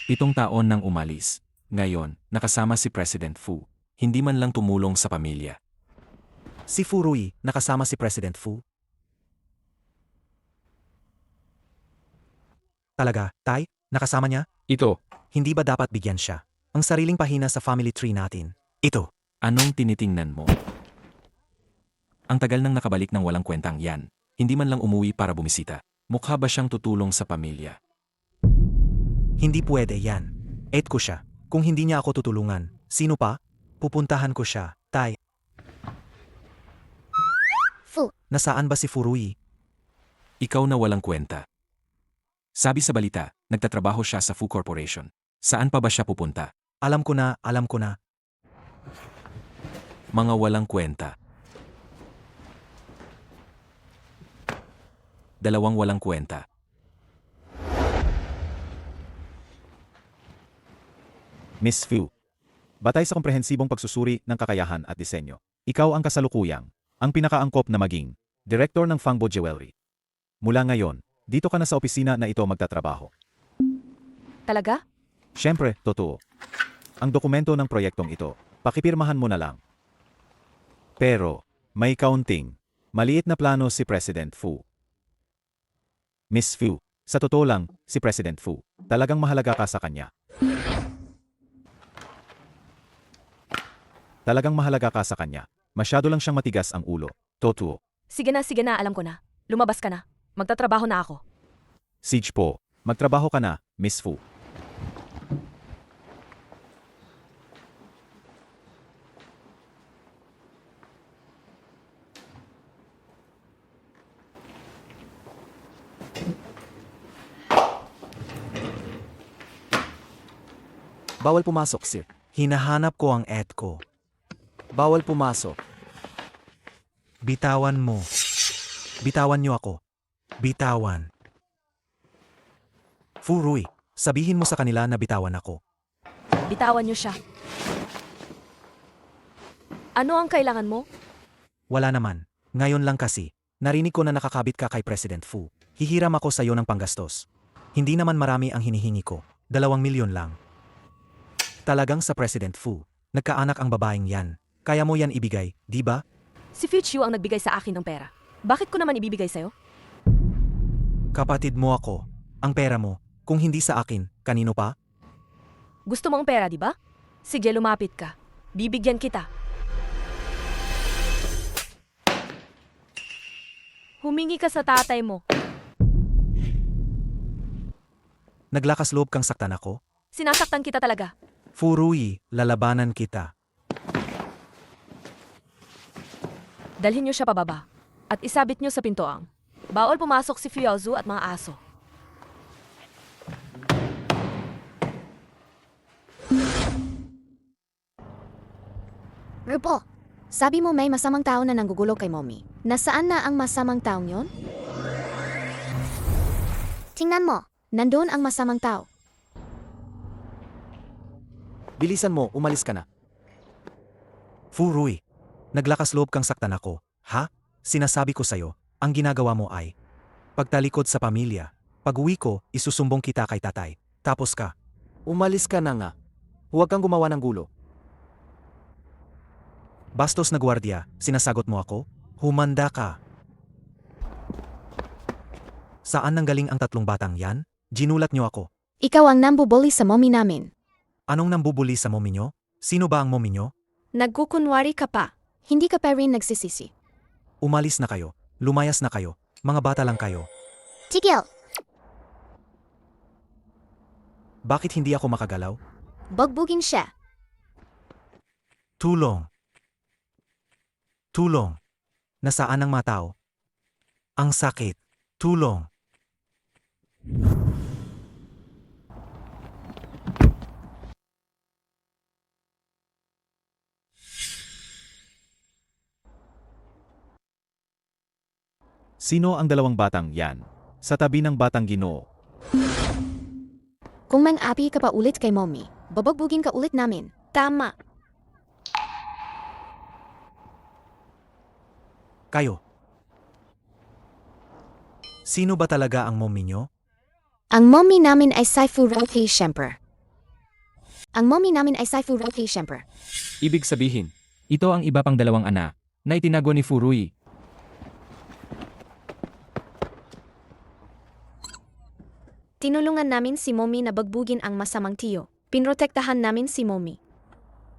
7 taon nang umalis. Ngayon, nakasama si President Fu. Hindi man lang tumulong sa pamilya. Si Furui, nakasama si President Fu. Talaga, Tay? Nakasama niya? Ito, Hindi ba dapat bigyan siya? Ang sariling pahina sa family tree natin. Ito. Anong tinitingnan mo? Ang tagal nang nakabalik ng walang kwentang yan. Hindi man lang umuwi para bumisita. Mukha ba siyang tutulong sa pamilya? Hindi pwede yan. Eat ko siya. Kung hindi niya ako tutulungan, sino pa? Pupuntahan ko siya, Tay. Fu, Nasaan ba si Furui? Ikaw na walang kwenta. Sabi sa balita, nagtatrabaho siya sa Fu Corporation. Saan pa ba siya pupunta? Alam ko na, alam ko na. Mga walang kwenta. 2 walang kwenta. Miss Fu, batay sa komprehensibong pagsusuri ng kakayahan at disenyo, Ikaw ang kasalukuyang, ang pinakaangkop na maging, direktor ng Fangbo Jewelry. Mula ngayon, dito ka na sa opisina na ito magtatrabaho. Talaga? Siyempre, totoo. Ang dokumento ng proyektong ito, pakipirmahan mo na lang. Pero, may kaunting, maliit na plano si President Fu. Miss Fu, sa totoo lang, si President Fu, talagang mahalaga ka sa kanya. Talagang mahalaga ka sa kanya. Masyado lang siyang matigas ang ulo. Totoo. Sige na, alam ko na. Lumabas ka na. Magtatrabaho na ako. Siege po, magtrabaho ka na, Miss Fu. Bawal pumasok, sir. Hinahanap ko ang ed ko. Bawal pumasok. Bitawan mo. Bitawan niyo ako. Bitawan. Furuy, sabihin mo sa kanila na bitawan ako. Bitawan niyo siya. Ano ang kailangan mo? Wala naman. Ngayon lang kasi, narinig ko na nakakabit ka kay President Fu. Hihiram ako sa iyo ng panggastos. Hindi naman marami ang hinihingi ko. 2 milyon lang. Talagang sa President Fu, nagkaanak ang babaeng yan. Kaya mo yan ibigay, di ba? Si Fichu ang nagbigay sa akin ng pera. Bakit ko naman ibibigay sa'yo? Kapatid mo ako. Ang pera mo, kung hindi sa akin, kanino pa? Gusto mo ang pera, di ba? Sige, lumapit ka. Bibigyan kita. Humingi ka sa tatay mo. Naglakas loob kang saktan ako? Sinasaktan kita talaga. Furuy, lalabanan kita. Dalhin niyo siya pababa. At isabit niyo sa pintuang. Bawal pumasok si Fiyaozu at mga aso. Rupo, sabi mo may masamang tao na nanggugulo kay Mommy. Nasaan na ang masamang taong yon? Tingnan mo, nandun ang masamang tao. Bilisan mo, umalis ka na. Furuy, naglakas loob kang saktan ako, ha? Sinasabi ko sa'yo, ang ginagawa mo ay pagtalikod sa pamilya. Pag-uwi ko, isusumbong kita kay tatay. Tapos ka. Umalis ka na nga. Huwag kang gumawa ng gulo. Bastos na gwardiya, sinasagot mo ako? Humanda ka. Saan nanggaling ang 3 batang yan? Ginulat niyo ako. Ikaw ang nambubuli sa Mommy namin. Anong nambubuli sa mommy nyo? Sino ba ang mommy nyo? Nagkukunwari ka pa. Hindi ka pa rin nagsisisi. Umalis na kayo. Lumayas na kayo. Mga bata lang kayo. Tigil! Bakit hindi ako makagalaw? Bugbugin siya. Tulong. Tulong. Nasaan ang mga tao? Ang sakit. Tulong. Sino ang 2 batang yan? Sa tabi ng batang Ginoo. Kung mang-api ka pa ulit kay Mommy, babagbugin ka ulit namin. Tama. Kayo. Sino ba talaga ang mommy nyo? Ang Mommy namin ay Saifu Roque Shemper. Ang Mommy namin ay Saifu Roque Shemper. Ibig sabihin, ito ang iba pang 2 anak na itinago ni Furuy. Tinulungan namin si Mommy na bagbugin ang masamang tiyo. Pinrotektahan namin si Mommy.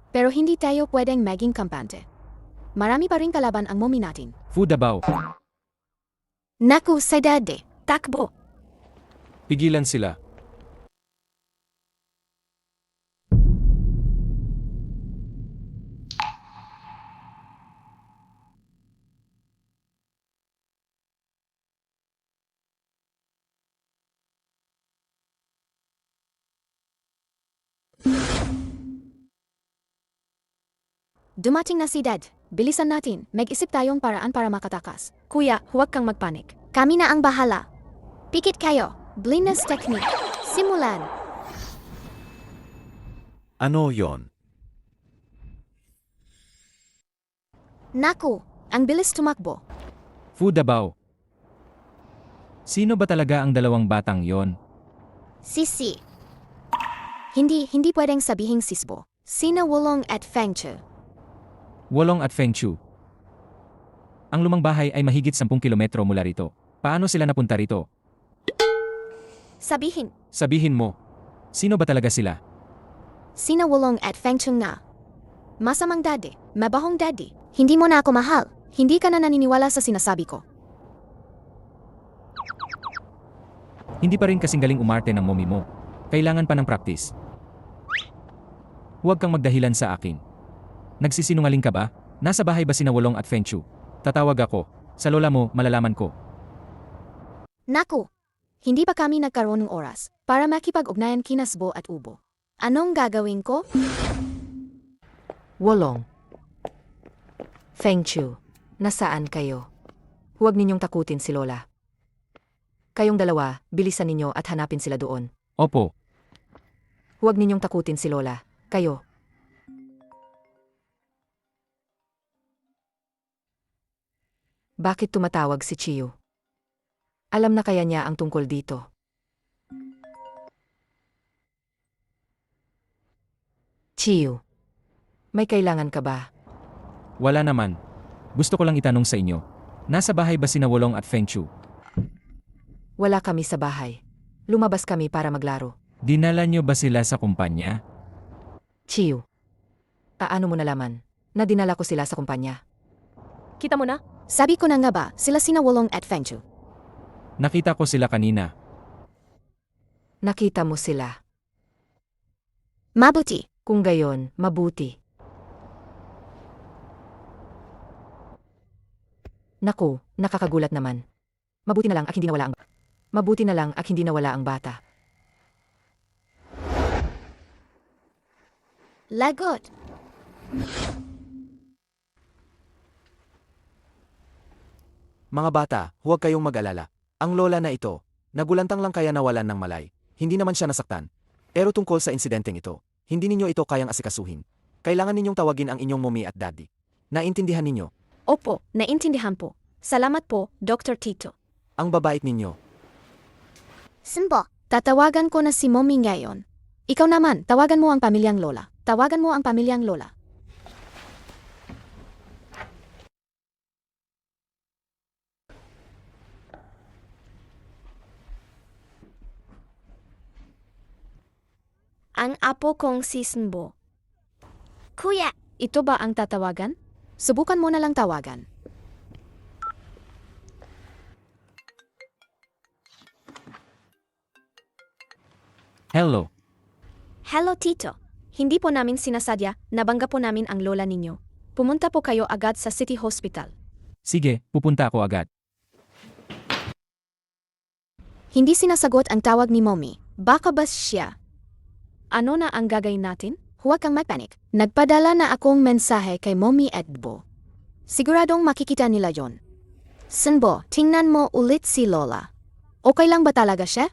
Pero hindi tayo pwedeng maging kampante. Marami pa rin kalaban ang Mommy natin. Fu Dabao, Naku, sa dade. Takbo. Pigilan sila. Dumating na si Dad. Bilisan natin. Mag-isip tayong paraan para makatakas. Kuya, huwag kang magpanik. Kami na ang bahala. Pikit kayo. Blinas technique. Simulan. Ano yon? Naku, ang bilis tumakbo. Fu Dabao. Sino ba talaga ang dalawang batang yon? Sisi. Hindi pwedeng sabihing sisbo. Sina Wulong at Feng Chu. Wolong at Feng Chu. Ang lumang bahay ay mahigit 10 kilometro mula rito. Paano sila napunta rito? Sabihin mo. Sino ba talaga sila? Sina Wulong at Feng Chu na. Masamang daddy, mabahong daddy. Hindi mo na ako mahal. Hindi ka na naniniwala sa sinasabi ko. Hindi pa rin kasing galing umarte ng mommy mo. Kailangan pa ng practice. Huwag kang magdahilan sa akin. Nagsisinungaling ka ba? Nasa bahay ba sina Wolong at Feng Chu? Tatawag ako. Sa lola mo, malalaman ko. Naku, hindi pa kami nagkaroon ng oras para makipag-ugnayan kina Sbo at Ubo. Anong gagawin ko? Wolong. Feng Chu, nasaan kayo? Huwag ninyong takutin si Lola. Kayong dalawa, bilisan ninyo at hanapin sila doon. Opo. Huwag ninyong takutin si Lola. Kayo. Bakit tumatawag si Chiyu? Alam na kaya niya ang tungkol dito. Chiyu, may kailangan ka ba? Wala naman. Gusto ko lang itanong sa inyo. Nasa bahay ba sina Wolong at Feng Chu? Wala kami sa bahay. Lumabas kami para maglaro. Dinala nyo ba sila sa kumpanya? Chiyu, paano mo nalaman na dinala ko sila sa kumpanya? Kita mo na? Sabi ko na nga ba, sila sina Wulong at Feng Chu. Nakita ko sila kanina. Nakita mo sila. Mabuti. Kung gayon, mabuti. Naku, nakakagulat naman. Mabuti na lang at hindi nawala ang bata. Lagot. Mga bata, huwag kayong mag-alala. Ang lola na ito, nagulantang lang kaya nawalan ng malay. Hindi naman siya nasaktan. Pero tungkol sa insidenteng ito, hindi ninyo ito kayang asikasuhin. Kailangan ninyong tawagin ang inyong mommy at daddy. Naintindihan ninyo? Opo, naintindihan po. Salamat po, Dr. Tito. Ang babait ninyo. Simbo, tatawagan ko na si mommy ngayon. Ikaw naman, tawagan mo ang pamilyang lola. Tawagan mo ang pamilyang lola. Ang apo kong si Simbo. Kuya, ito ba ang tatawagan? Subukan mo na lang tawagan. Hello. Hello, Tito. Hindi po namin sinasadya, nabangga po namin ang lola ninyo. Pumunta po kayo agad sa City Hospital. Sige, pupunta ako agad. Hindi sinasagot ang tawag ni Mommy. Baka ba siya? Ano na ang gagawin natin? Huwag kang magpanik. Nagpadala na akong mensahe kay Mommy at Bo. Siguradong makikita nila yon. Sinbo, tingnan mo ulit si Lola. Okay lang ba talaga siya?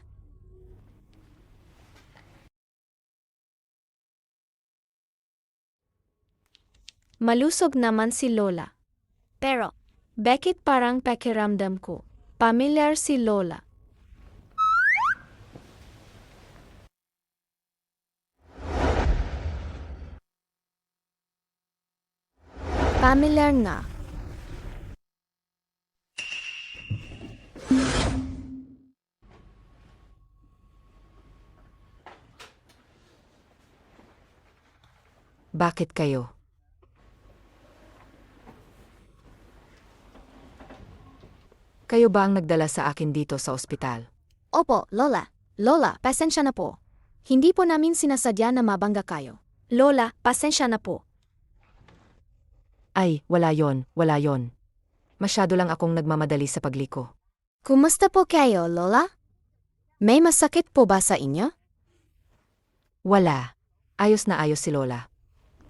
Malusog naman si Lola. Pero, bakit parang pakiramdam ko? Pamilyar si Lola. Pamilyar nga. Bakit kayo? Kayo ba ang nagdala sa akin dito sa ospital? Opo, Lola. Lola, pasensya na po. Hindi po namin sinasadya na mabangga kayo. Lola, pasensya na po. Ay, wala yon. Masyado lang akong nagmamadali sa pagliko. Kumusta po kayo, Lola? May masakit po ba sa inyo? Wala. Ayos na ayos si Lola.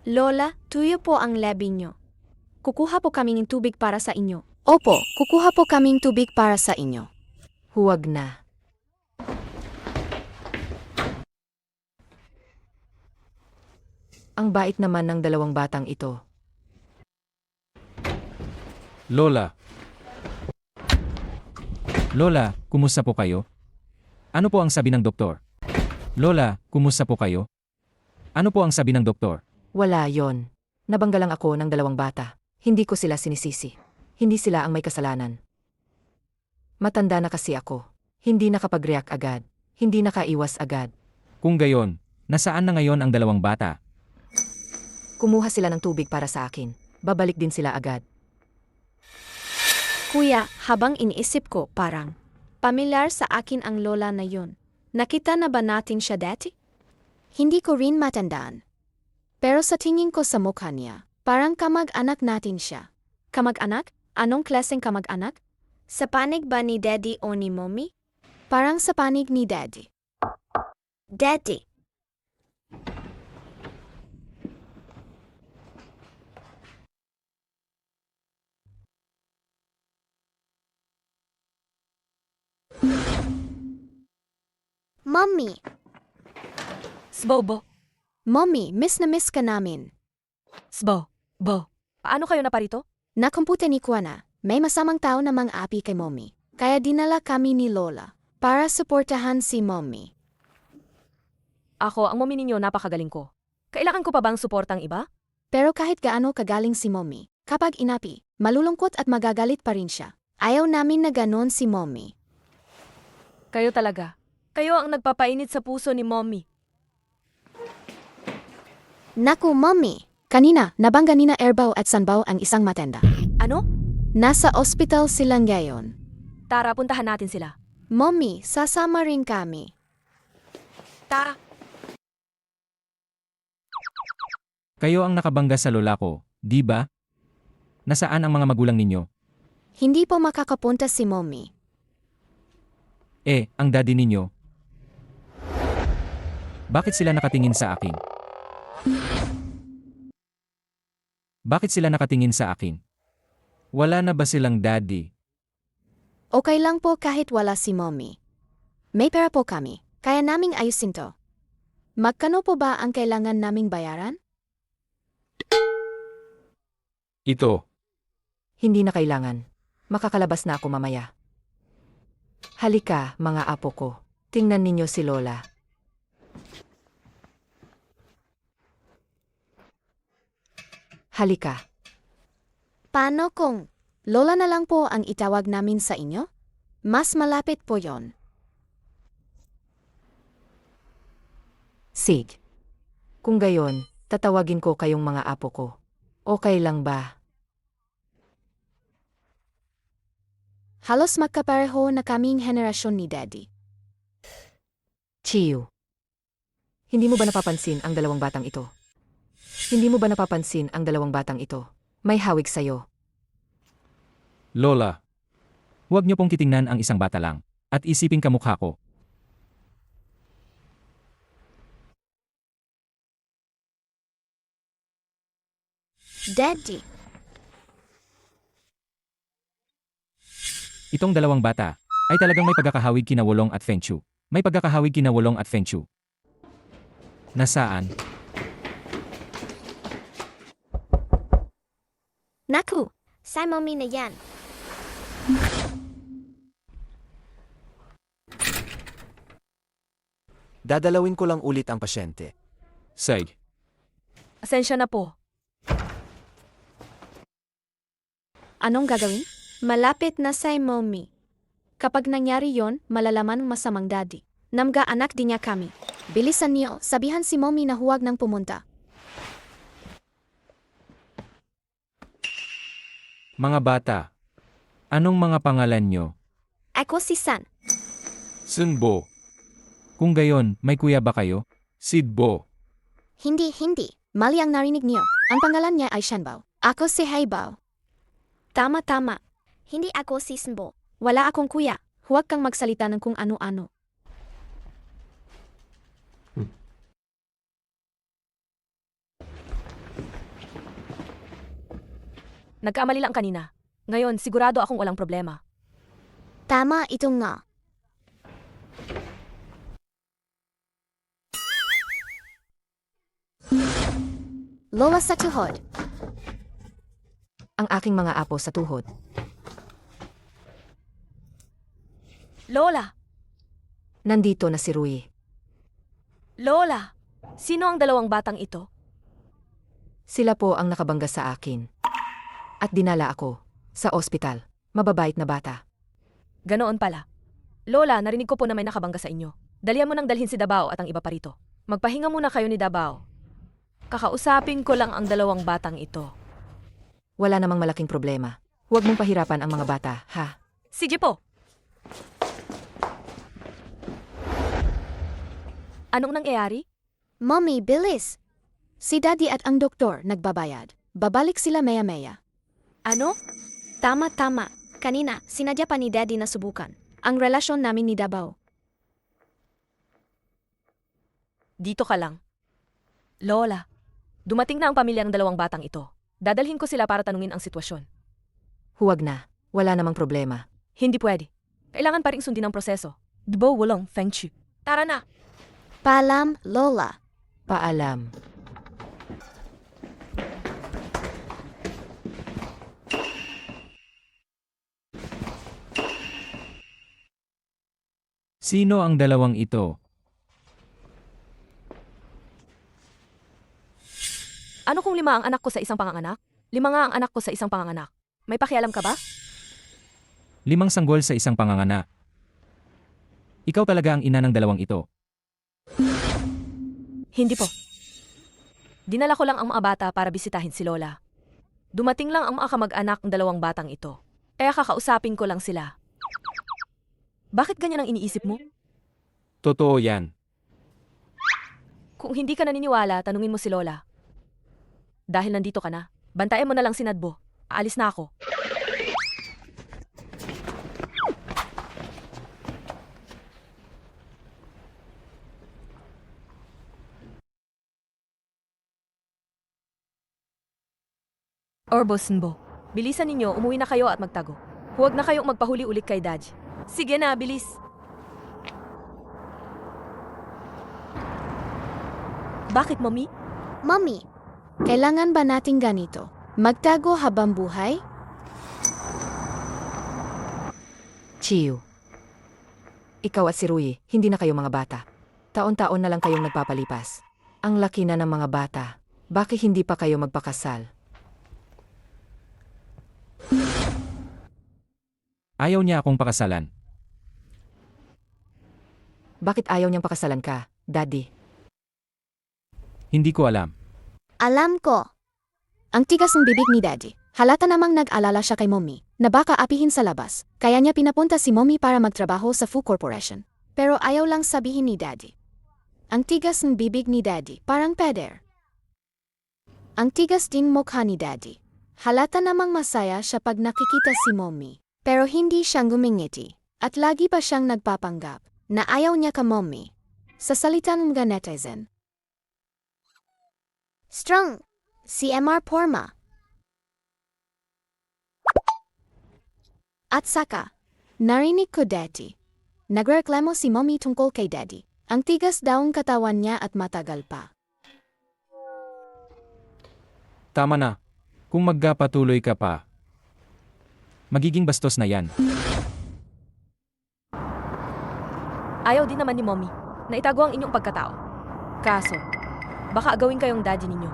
Lola, tuyo po ang labi nyo. Kukuha po kami ng tubig para sa inyo. Opo, kukuha po kaming tubig para sa inyo. Huwag na. Ang bait naman ng dalawang batang ito. Lola. Lola, kumusta po kayo? Ano po ang sabi ng doktor? Lola, kumusta po kayo? Ano po ang sabi ng doktor? Wala yon. Nabangga lang ako ng 2 bata. Hindi ko sila sinisisi. Hindi sila ang may kasalanan. Matanda na kasi ako. Hindi nakapag-react agad. Hindi nakaiwas agad. Kung gayon, nasaan na ngayon ang 2 bata? Kumuha sila ng tubig para sa akin. Babalik din sila agad. Kuya, habang iniisip ko, parang pamilyar sa akin ang lola na yun. Nakita na ba natin siya dati? Hindi ko rin matandaan. Pero sa tingin ko sa mukha niya, parang kamag-anak natin siya. Kamag-anak? Anong klaseng kamag-anak? Sa panig ba ni Daddy o ni Mommy? Parang sa panig ni Daddy. Daddy! Mommy! Sbobo. Mommy, miss na miss ka namin. Sbo. Bo. Paano kayo naparito? Nakumputa ni Kuana, may masamang tao na mang-api kay Mommy. Kaya dinala kami ni Lola para suportahan si Mommy. Ako, ang mommy ninyo napakagaling ko. Kailangan ko pa bang suportang iba? Pero kahit gaano kagaling si Mommy, kapag inapi, malulungkot at magagalit pa rin siya. Ayaw namin na ganon si Mommy. Kayo talaga. Kayo ang nagpapainit sa puso ni mommy. Naku, Mommy! Kanina, nabangga ni na Erbaw at Sanbaw ang isang matenda. Ano? Nasa ospital sila ngayon. Tara, puntahan natin sila. Mommy, sasama rin kami. Tara. Kayo ang nakabangga sa lola ko, di ba? Nasaan ang mga magulang ninyo? Hindi po makakapunta si Mommy. Ang daddy ninyo. Bakit sila nakatingin sa akin? Bakit sila nakatingin sa akin? Wala na ba silang daddy? Okay lang po kahit wala si Mommy. May pera po kami, kaya naming ayusin to. Magkano po ba ang kailangan naming bayaran? Ito. Hindi na kailangan. Makakalabas na ako mamaya. Halika, mga apo ko. Tingnan ninyo si Lola. Halika. Paano kung Lola na lang po ang itawag namin sa inyo? Mas malapit po yon. Sig. Kung gayon, tatawagin ko kayong mga apo ko. Okay lang ba? Halos magkapareho na kaming henerasyon ni Daddy. Chiyu. Hindi mo ba napapansin ang 2 batang ito? Hindi mo ba napapansin ang 2 batang ito? May hawig sa'yo. Lola. Huwag niyo pong titingnan ang isang bata lang, at isipin kamukha ko. Daddy! Itong 2 bata ay talagang may pagkakahawig kina Wolong at Fenchu. May pagkakahawig kina Wolong at Fenchu. Nasaan? Naku! Sa Mommy na yan. Dadalawin ko lang ulit ang pasyente. Sig. Asensya na po. Anong gagawin? Malapit na sa Mommy. Kapag nangyari yon, malalaman ng masamang Daddy. Namga anak din niya kami. Bilisan niyo, sabihan si Mommy na huwag nang pumunta. Mga bata. Anong mga pangalan nyo? Ako si San. Sunbo. Kung gayon, may kuya ba kayo? Sidbo. Hindi. Mali ang narinig niyo. Ang pangalan niya ay Shanbao. Ako si Haibao. Tama. Hindi ako si Sanbo. Wala akong kuya. Huwag kang magsalita ng kung ano-ano. Nagkamali lang kanina. Ngayon, sigurado akong walang problema. Tama ito nga. Lola sa tuhod. ang aking mga apo sa tuhod. Lola! Nandito na si Rui. Lola! Sino ang dalawang batang ito? Sila po ang nakabangga sa akin. At dinala ako sa ospital. Mababait na bata. Ganoon pala. Lola, narinig ko po na may nakabangga sa inyo. Dalihan mo nang dalhin si Dabao at ang iba pa rito. Magpahinga muna kayo ni Dabao. Kakausapin ko lang ang dalawang batang ito. Wala namang malaking problema. Huwag mong pahirapan ang mga bata, ha? Sige po. Anong nangyayari? Mommy, bilis! Si Daddy at ang doktor nagbabayad. Babalik sila maya-maya. Ano? Tama. Kanina, sinadya pa ni Daddy na subukan ang relasyon namin ni Dabao. Dito ka lang. Lola, dumating na ang pamilya ng dalawang batang ito. Dadalhin ko sila para tanungin ang sitwasyon. Huwag na. Wala namang problema. Hindi pwede. Kailangan pa rin sundin ang proseso. Dabo walang feng shui. Tara na! Paalam, Lola. Paalam. Sino ang dalawang ito? Ano kung 5 ang anak ko sa isang panganganak? 5 nga ang anak ko sa isang panganganak. May pakialam ka ba? 5 sanggol sa isang panganganak. Ikaw talaga ang ina ng dalawang ito. Hindi po. Dinala ko lang ang mga bata para bisitahin si Lola. Dumating lang ang mga kamag-anak ng dalawang batang ito. Kaya kakausapin ko lang sila. Bakit ganyan ang iniisip mo? Totoo yan. Kung hindi ka naniniwala, tanungin mo si Lola. Dahil nandito ka na, bantayan mo na lang si Nadbo. Aalis na ako. Orbosenbo, bilisan ninyo, umuwi na kayo at magtago. Huwag na kayong magpahuli ulit kay Daj. Sige na, bilis. Bakit, Mommy? Mommy, kailangan ba nating ganito? Magtago habang buhay? Chiyu. Ikaw at si Rui, hindi na kayo mga bata. Taon-taon na lang kayong nagpapalipas. Ang laki na ng mga bata. Bakit hindi pa kayo magpakasal? Ayaw niya akong pakasalan. Bakit ayaw niyang pakasalan ka, Daddy? Hindi ko alam. Alam ko. Ang tigas ng bibig ni Daddy. Halata namang nag-alala siya kay Mommy na baka apihin sa labas. Kaya niya pinapunta si Mommy para magtrabaho sa Fu Corporation. Pero ayaw lang sabihin ni Daddy. Ang tigas ng bibig ni Daddy, parang peder. Ang tigas din mukha ni Daddy. Halata namang masaya siya pag nakikita si Mommy. Pero hindi siyang gumingiti. At lagi pa siyang nagpapanggap na ayaw niya ka Mommy. Sa salita ng mga netizen. Strong. Si MR Porma. At saka, narinig ko Daddy. Nagreklamo si Mommy tungkol kay Daddy. Ang tigas daw ang katawan niya at matagal pa. Tama na. Kung magpatuloy ka pa, magiging bastos na yan. Ayaw din naman ni Mommy na itago ang inyong pagkatao. Kaso, baka agawin kayong daddy ninyo.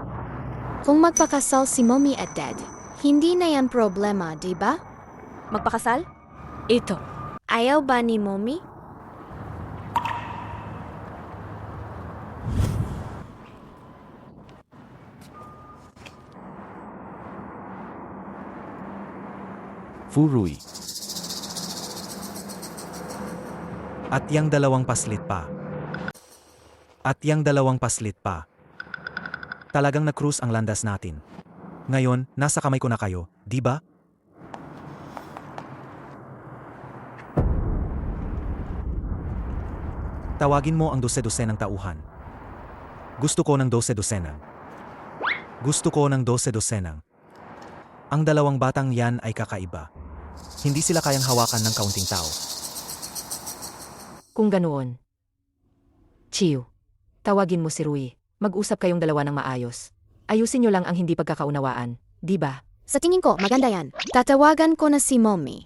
Kung magpakasal si Mommy at Dad, hindi na yan problema, di ba? Magpakasal? Ito. Ayaw ba ni Mommy? Furui. At yang dalawang paslit pa. At yang dalawang paslit pa. Talagang na-cruise ang landas natin. Ngayon, nasa kamay ko na kayo, di ba? Tawagin mo ang 12-12 tauhan. Gusto ko ng 12-12. Gusto ko ng 12-12. Ang dalawang batang yan ay kakaiba. Hindi sila kayang hawakan ng kaunting tao. Kung ganoon. Chiyu, tawagin mo si Rui. Mag-usap kayong dalawa ng maayos. Ayusin niyo lang ang hindi pagkakaunawaan, di ba? Sa tingin ko, maganda yan. Tatawagan ko na si Mommy.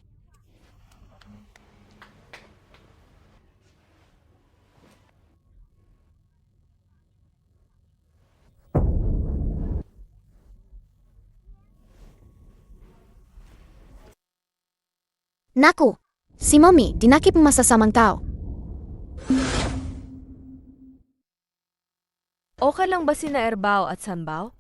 Naku! Si Mommy, dinakip masasamang tao. Okay lang ba sina Erbao at Sanbao?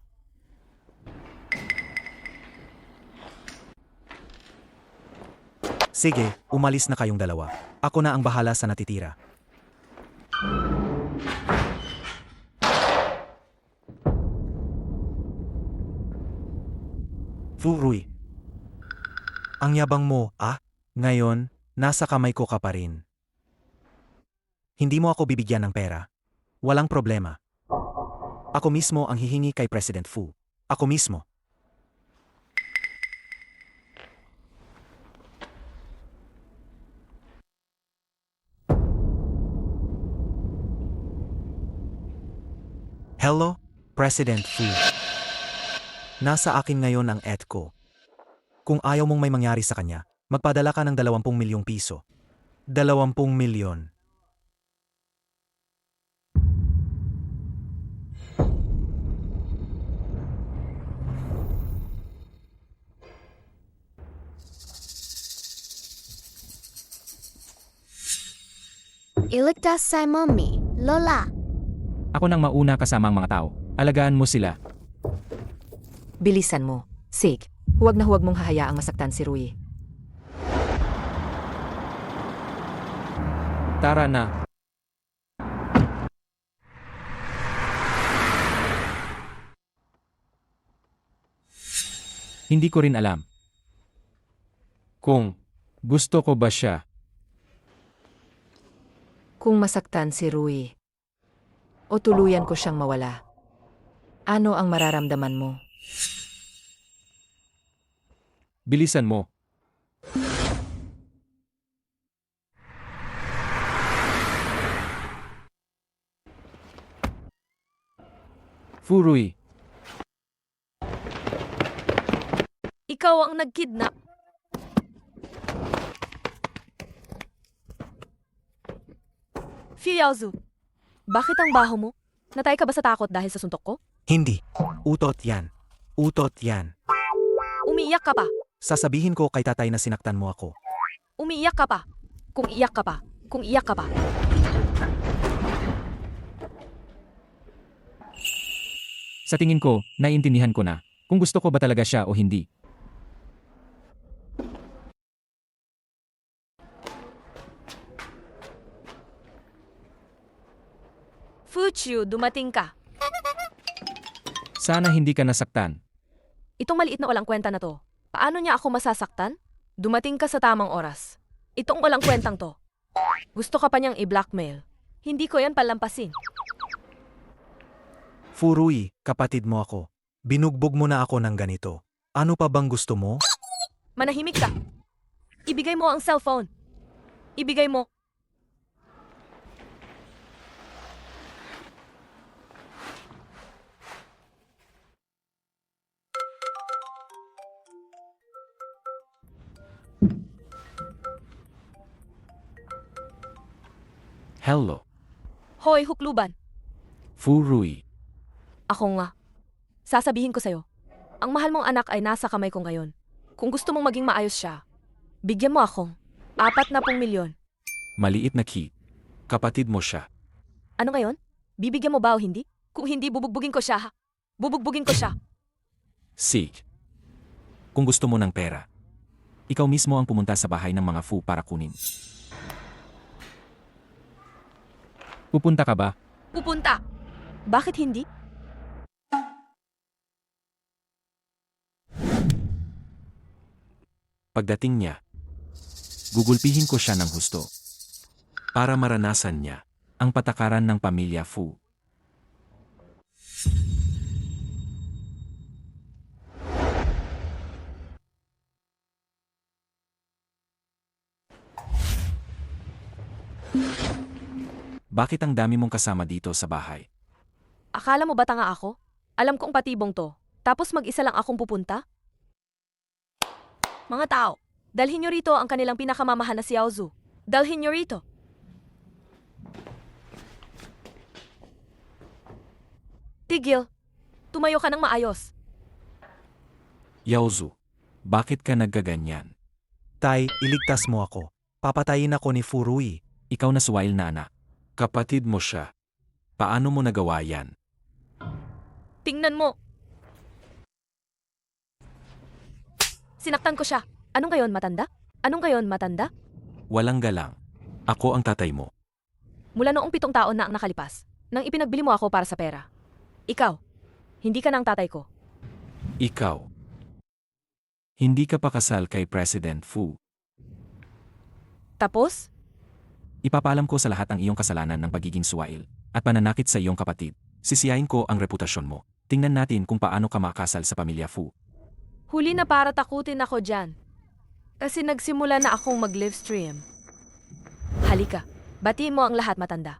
Sige, umalis na kayong dalawa. Ako na ang bahala sa natitira. Fu Rui. Ang yabang mo, ah? Ngayon, nasa kamay ko ka pa rin. Hindi mo ako bibigyan ng pera. Walang problema. Ako mismo ang hihingi kay President Fu. Ako mismo. Hello, President Fu. Nasa akin ngayon ang ED ko. Kung ayaw mong may mangyari sa kanya, magpadala ka ng 20 milyong piso. 20 milyon. Iligtas si Mommy. Lola. Ako nang mauna kasama ang mga tao. Alagaan mo sila. Bilisan mo. Sig, huwag mong hahayaang masaktan si Rui. Tara na. Hindi ko rin alam kung gusto ko ba siya. Kung masaktan si Rui, o tuluyan ko siyang mawala, ano ang mararamdaman mo? Bilisan mo. Fu Rui, Ikaw ang nagkidnap. Fu Yaozu, bakit ang baho mo? Natay ka ba sa takot dahil sa suntok ko? Hindi. Utot yan. Utot yan. Umiiyak ka pa. Sasabihin ko kay tatay na sinaktan mo ako. Umiiyak ka pa. Kung iyak ka pa. Kung iyak ka pa. sa tingin ko, naiintindihan ko na kung gusto ko ba talaga siya o hindi. Fuchu, dumating ka. Sana hindi ka nasaktan. Itong maliit na walang kwenta na to. Paano niya ako masasaktan? Dumating ka sa tamang oras. Itong walang kwentang to. Gusto ka pa niyang i-blackmail. Hindi ko yan palampasin. Furui, kapatid mo ako. Binugbog mo na ako ng ganito. Ano pa bang gusto mo? Manahimik ka. Ibigay mo ang cellphone. Ibigay mo. Hello, Hoy, hukluban. Furui. Ako nga. Sasabihin ko sa'yo. Ang mahal mong anak ay nasa kamay ko ngayon. Kung gusto mong maging maayos siya, bigyan mo akong 40 milyon. Maliit na kid. Kapatid mo siya. Ano ngayon? Bibigyan mo ba o hindi? Kung hindi, bubugbugin ko siya ha. Bubugbugin ko siya. Sig. Kung gusto mo ng pera, ikaw mismo ang pumunta sa bahay ng mga Fu para kunin. Pupunta ka ba? Pupunta. Bakit hindi? Pagdating niya, gugulpihin ko siya ng husto para maranasan niya ang patakaran ng pamilya Fu. Bakit ang dami mong kasama dito sa bahay? Akala mo ba tanga ako? Alam kong patibong to. Tapos mag-isa lang akong pupunta? Mga tao, dalhin niyo rito ang kanilang pinakamamahal na si Yao Zu. Dalhin niyo rito. Tigil. Tumayo ka ng maayos. Yaozu, bakit ka naggaganyan? Tay, iligtas mo ako. Papatayin ako ni Furui. Ikaw na suwail na anak. Kapatid mo siya. Paano mo nagawa yan? Tingnan mo. Sinaktan ko siya. Anong gayon, matanda? Anong gayon, matanda? Walang galang. Ako ang tatay mo. Mula noong 7 taon na ang nakalipas, nang ipinagbili mo ako para sa pera. Ikaw, hindi ka na ang tatay ko. Ikaw. Hindi ka pa kasal kay President Fu. Tapos, Ipapaalam ko sa lahat ang iyong kasalanan ng pagiging suwail at pananakit sa iyong kapatid. Sisiyahin ko ang reputasyon mo. Tingnan natin kung paano ka makasal sa pamilya Fu. huli na para takutin ako dyan. Kasi nagsimula na akong mag-livestream. Halika, batiin mo ang lahat, matanda.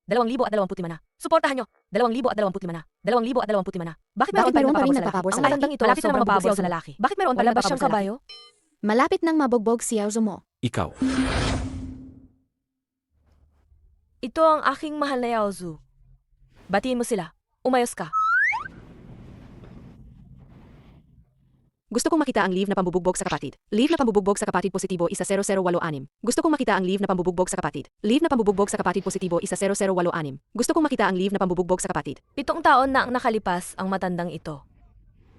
2,025 na. Suportahan nyo. 2,025 na. 2,025 na. Bakit Bakit meron mayroon pa rin sa nagpapabor lalaki? sa Ang matandang ito, malapit na sobrang mababaw bubugbog sa lalaki. Bakit meron pa rin Wala ba siyang siyang kabayo? Malapit nang mabugbog si Yao Zu mo. Ikaw. Ito ang aking mahal na Yao Zu. Batiin mo sila. Umayos ka. Gusto kong makita ang leave na pambubugbog sa kapatid. Leave na pambubugbog sa kapatid positibo isa 0086. Gusto kong makita ang leave na pambubugbog sa kapatid. Leave na pambubugbog sa kapatid positibo isa 0086. Gusto kong makita ang leave na pambubugbog sa kapatid. 7 taon na ang nakalipas ang matandang ito.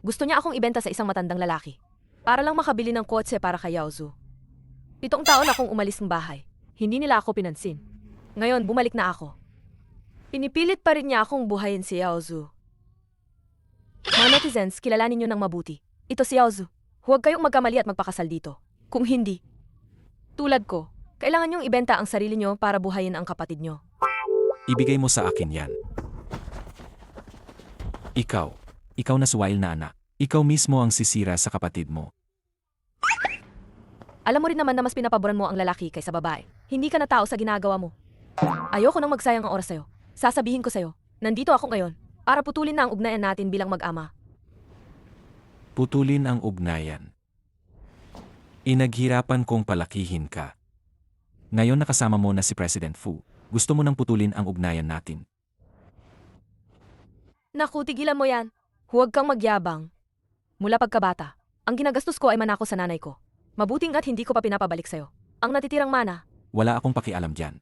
Gusto niya akong ibenta sa isang matandang lalaki. Para lang makabili ng kotse para kay Yao Zu. 7 taon akong umalis ng bahay. Hindi nila ako pinansin. Ngayon, bumalik na ako. Pinipilit pa rin niya akong buhayin si Yao Zu. Mga netizens, kilalanin niyo ng mabuti. Ito si Yao Zu. Huwag kayong magkamali at magpakasal dito. Kung hindi, tulad ko, kailangan niyong ibenta ang sarili niyo para buhayin ang kapatid niyo. Ibigay mo sa akin yan. Ikaw. Ikaw na suwail na anak. Ikaw mismo ang sisira sa kapatid mo. Alam mo rin naman na mas pinapaboran mo ang lalaki kaysa babae. Hindi ka na tao sa ginagawa mo. Ayoko nang magsayang ang oras sa'yo. Sasabihin ko sa'yo, nandito ako ngayon para putulin na ang ugnayan natin bilang mag-ama. Putulin ang ugnayan. Inaghirapan kong palakihin ka. Ngayon nakasama mo na si President Fu. Gusto mo nang putulin ang ugnayan natin. Naku, tigilan mo yan. Huwag kang magyabang. Mula pagkabata, ang ginagastos ko ay manako sa nanay ko. Mabuting at hindi ko pa pinapabalik sa'yo. Ang natitirang mana, Wala akong pakialam dyan.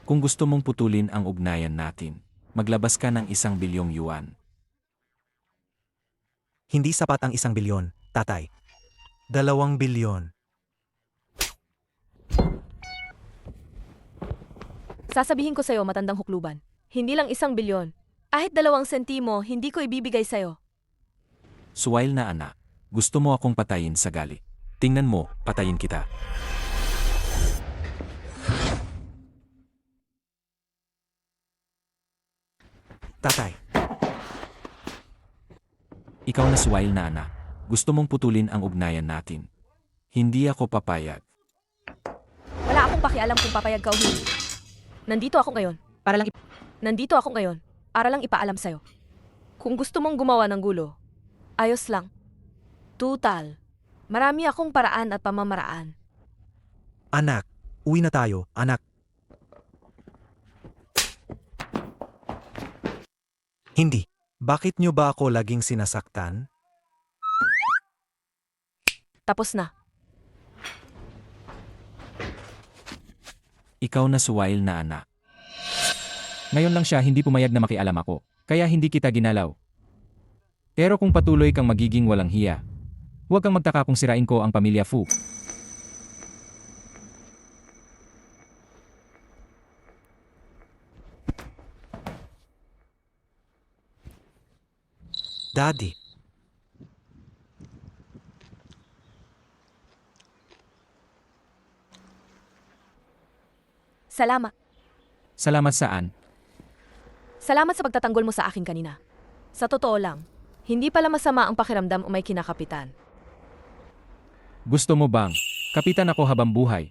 Kung gusto mong putulin ang ugnayan natin, maglabas ka ng 1 bilyong yuan. Hindi sapat ang 1 bilyon, tatay. 2 bilyon. sasabihin ko sa'yo, matandang hukluban. Hindi lang 1 bilyon. Kahit 2 sentimo, hindi ko ibibigay sa'yo. Suwail na anak, gusto mo akong patayin sa gali. Tingnan mo, patayin kita. Tatay, Ikaw na suwail na anak. Gusto mong putulin ang ugnayan natin. Hindi ako papayag. Wala akong pakialam kung papayag ka o hindi. Nandito ako ngayon. Nandito ako ngayon para lang ipaalam sa'yo. Kung gusto mong gumawa ng gulo, ayos lang. Tutal, marami akong paraan at pamamaraan. anak, uwi na tayo, anak. Hindi. Bakit niyo ba ako laging sinasaktan? Tapos na. Ikaw na suwail na anak. Ngayon lang siya hindi pumayag na makialam ako, kaya hindi kita ginalaw. Pero kung patuloy kang magiging walang hiya, huwag kang magtaka kung sirain ko ang pamilya Fu. Daddy, Salamat. Salamat saan? Salamat sa pagtatanggol mo sa akin kanina. Sa totoo lang, hindi pala masama ang pakiramdam o may kinakapitan. Gusto mo bang kapitan ako habang buhay?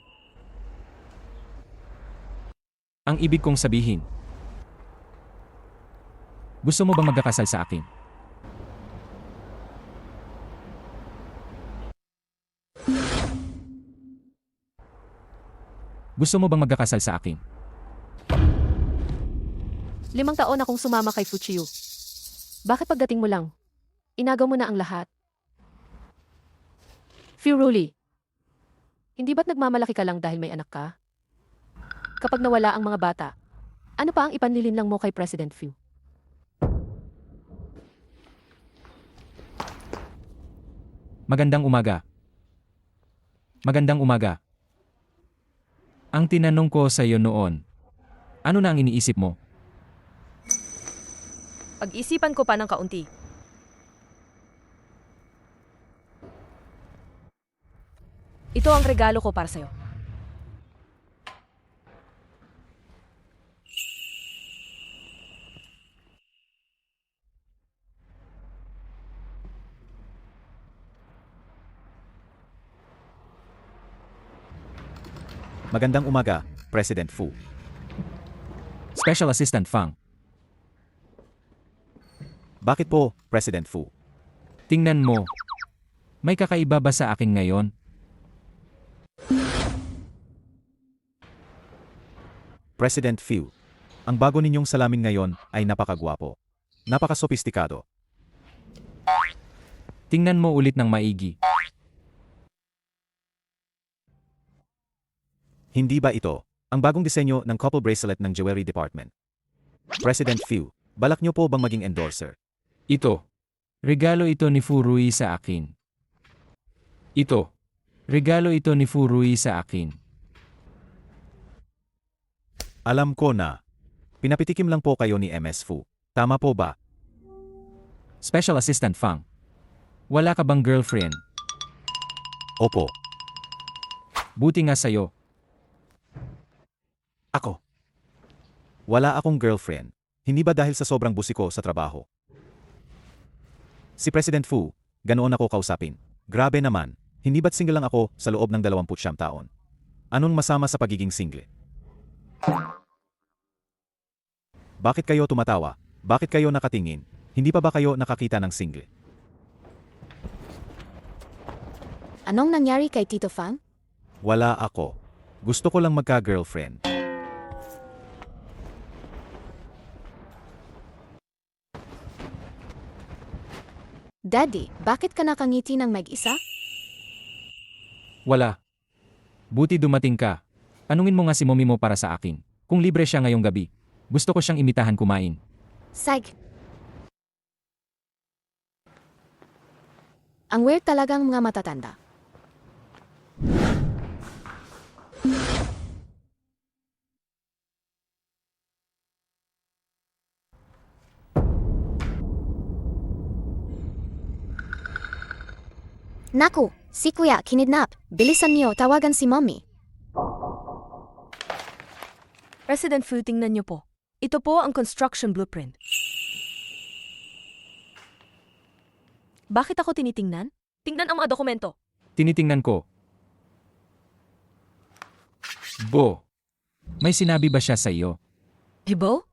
Ang ibig kong sabihin, gusto mo bang magkakasal sa akin? Gusto mo bang magkakasal sa akin? 5 taon akong sumama kay Fuchiyu. Bakit pagdating mo lang? Inagaw mo na ang lahat. Furuli, hindi ba't nagmamalaki ka lang dahil may anak ka? Kapag nawala ang mga bata, ano pa ang ipanlilinlang mo kay President Fu? Magandang umaga. Magandang umaga. Ang tinanong ko sa iyo noon, ano na ang iniisip mo? Pag-isipan ko pa ng kaunti. Ito ang regalo ko para sa'yo. Magandang umaga, President Fu. Special Assistant Fang, Bakit po, President Fu? tingnan mo. May kakaiba ba sa akin ngayon? President Fu, ang bago ninyong salamin ngayon ay napakagwapo. Napakasophisticado. Tingnan mo ulit ng maigi. Hindi ba ito ang bagong disenyo ng couple bracelet ng Jewelry Department? President Fu, balak niyo po bang maging endorser? Ito. Regalo ito ni Furui sa akin. Ito. Regalo ito ni Furui sa akin. Alam ko na. Pinapitikim lang po kayo ni MS Fu. Tama po ba? Special Assistant Fang, wala ka bang girlfriend? Opo. Buti nga sa'yo. Ako. Wala akong girlfriend. Hindi ba dahil sa sobrang busi ko sa trabaho? Si President Fu, ganoon ako kausapin. Grabe naman, hindi ba't single lang ako sa loob ng 29 taon? Anong masama sa pagiging single? Bakit kayo tumatawa? Bakit kayo nakatingin? Hindi pa ba kayo nakakita ng single? Anong nangyari kay Tito Fang? Wala ako. Gusto ko lang magka-girlfriend. Daddy, bakit ka nakangiti ng mag-isa? Wala. Buti dumating ka. Tanungin mo nga si mommy mo para sa akin. Kung libre siya ngayong gabi. Gusto ko siyang imitahan kumain. Sag. Ang weird talagang mga matatanda. Naku, si Kuya kinidnap. Bilisan niyo, tawagan si Mommy. President Fu, tingnan niyo po. Ito po ang construction blueprint. Bakit ako tinitingnan? Tingnan ang mga dokumento. Tinitingnan ko. Bo, may sinabi ba siya sa iyo? Hibo?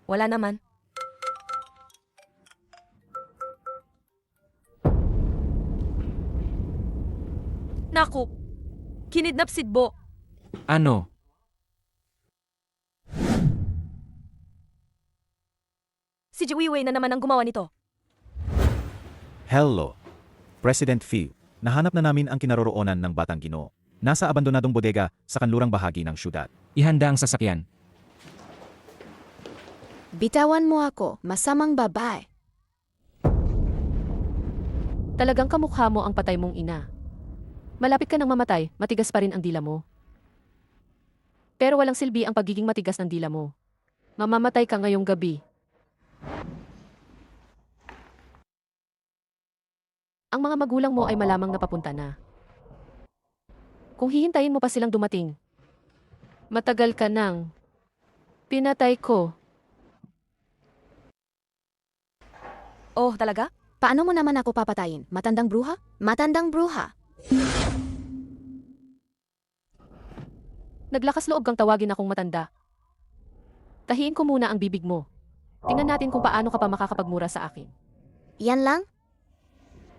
Wala naman. Naku, kinidnap si Bo. Ano? Si Jiwiwei na naman ang gumawa nito. Hello. President Fu, nahanap na namin ang kinaroroonan ng Batang Ginoo. Nasa abandonadong bodega sa kanlurang bahagi ng syudad. Ihanda ang sasakyan. Bitawan mo ako, masamang babae. Talagang kamukha mo ang patay mong ina. Malapit ka nang mamatay, matigas pa rin ang dila mo. Pero walang silbi ang pagiging matigas ng dila mo. Mamamatay ka ngayong gabi. Ang mga magulang mo ay malamang napapunta na. Kung hihintayin mo pa silang dumating, matagal ka nang pinatay ko. Oh, talaga? Paano mo naman ako papatayin? Matandang bruha? Matandang bruha. Naglakas loob kang tawagin akong matanda. Tahiin ko muna ang bibig mo. Tingnan natin kung paano ka pa makakapagmura sa akin. Yan lang?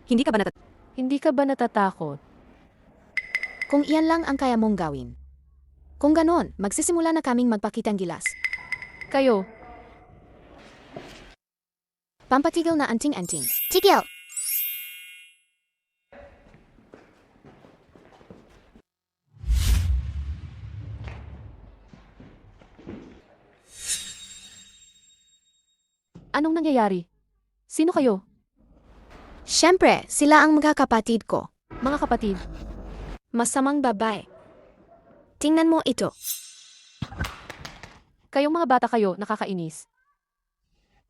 Hindi ka ba natatakot? Kung iyan lang ang kaya mong gawin. Kung ganon, magsisimula na kaming magpakitang gilas. Kayo, Pampatigil na anting-anting. Tigil! Anong nangyayari? Sino kayo? Siyempre, sila ang magkakapatid ko. Mga kapatid. Masamang babae. Tingnan mo ito. Kayong mga bata kayo, nakakainis.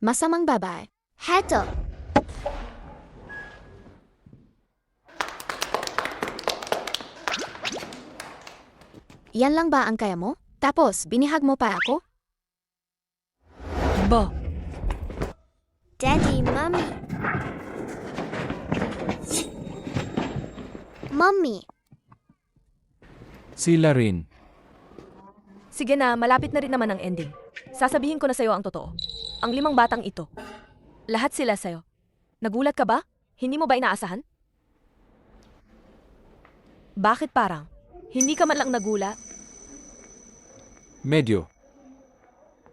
Masamang babae. Heto! Yan lang ba ang kaya mo? Tapos, binihag mo pa ako? Bo, Daddy, Mommy. Mommy. Sila rin. sige na, malapit na rin naman ang ending. Sasabihin ko na sa'yo ang totoo. Ang 5 batang ito. Lahat sila sa'yo. Nagulat ka ba? Hindi mo ba inaasahan? Bakit parang? Hindi ka man lang nagulat? Medyo.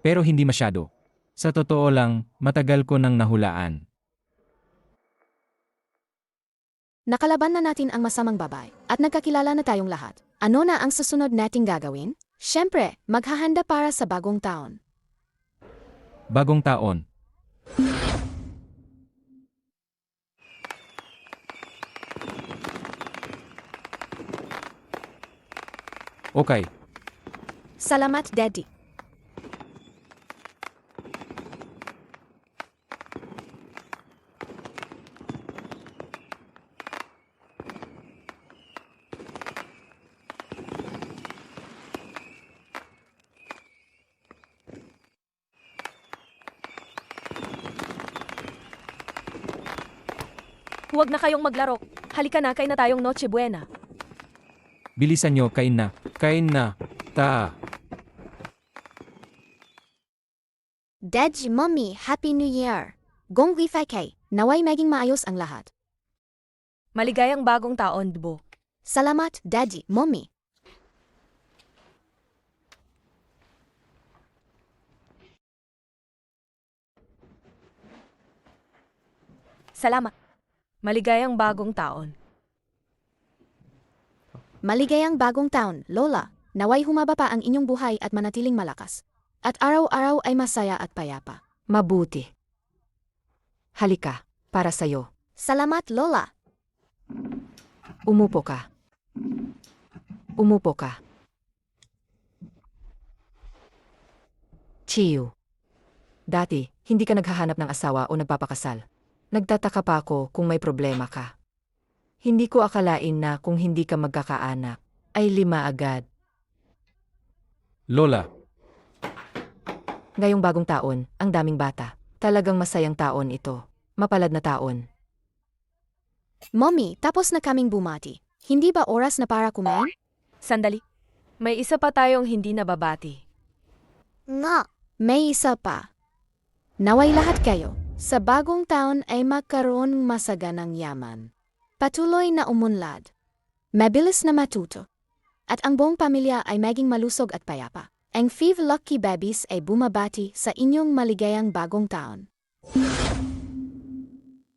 Pero hindi masyado. Sa totoo lang, matagal ko nang nahulaan. Nakalaban na natin ang masamang babae at nagkakilala na tayong lahat. Ano na ang susunod nating gagawin? Siyempre, maghahanda para sa bagong taon. Bagong taon. Okay. Salamat, Daddy. Huwag na kayong maglaro. Halika na, kain na tayong Noche Buena. Bilisan nyo, kain na. Kain na. Ta. Daddy, Mommy, Happy New Year. Gong Wi-Fi kay, naway maging maayos ang lahat. Maligayang bagong taon, Bo. Salamat, Daddy, Mommy. Salamat. Maligayang bagong taon. Maligayang bagong taon, Lola. Naway humaba pa ang inyong buhay at manatiling malakas. At araw-araw ay masaya at payapa. Mabuti. Halika, para sa'yo. Salamat, Lola. Umupo ka. Umupo ka. Chiyu. Dati, hindi ka naghahanap ng asawa o nagpapakasal. Nagtataka pa ako kung may problema ka. Hindi ko akalain na kung hindi ka magkakaanak, ay 5 agad. Lola, Ngayong bagong taon, ang daming bata. Talagang masayang taon ito. Mapalad na taon. Mommy, tapos na kaming bumati. Hindi ba oras na para kumain? Sandali. May isa pa tayong hindi nababati. Nga. May isa pa. Naway lahat kayo, sa bagong taon ay magkaroon masaganang yaman. Patuloy na umunlad. Mabilis na matuto. At ang buong pamilya ay maging malusog at payapa. Ang 5 lucky babies ay bumabati sa inyong maligayang bagong taon.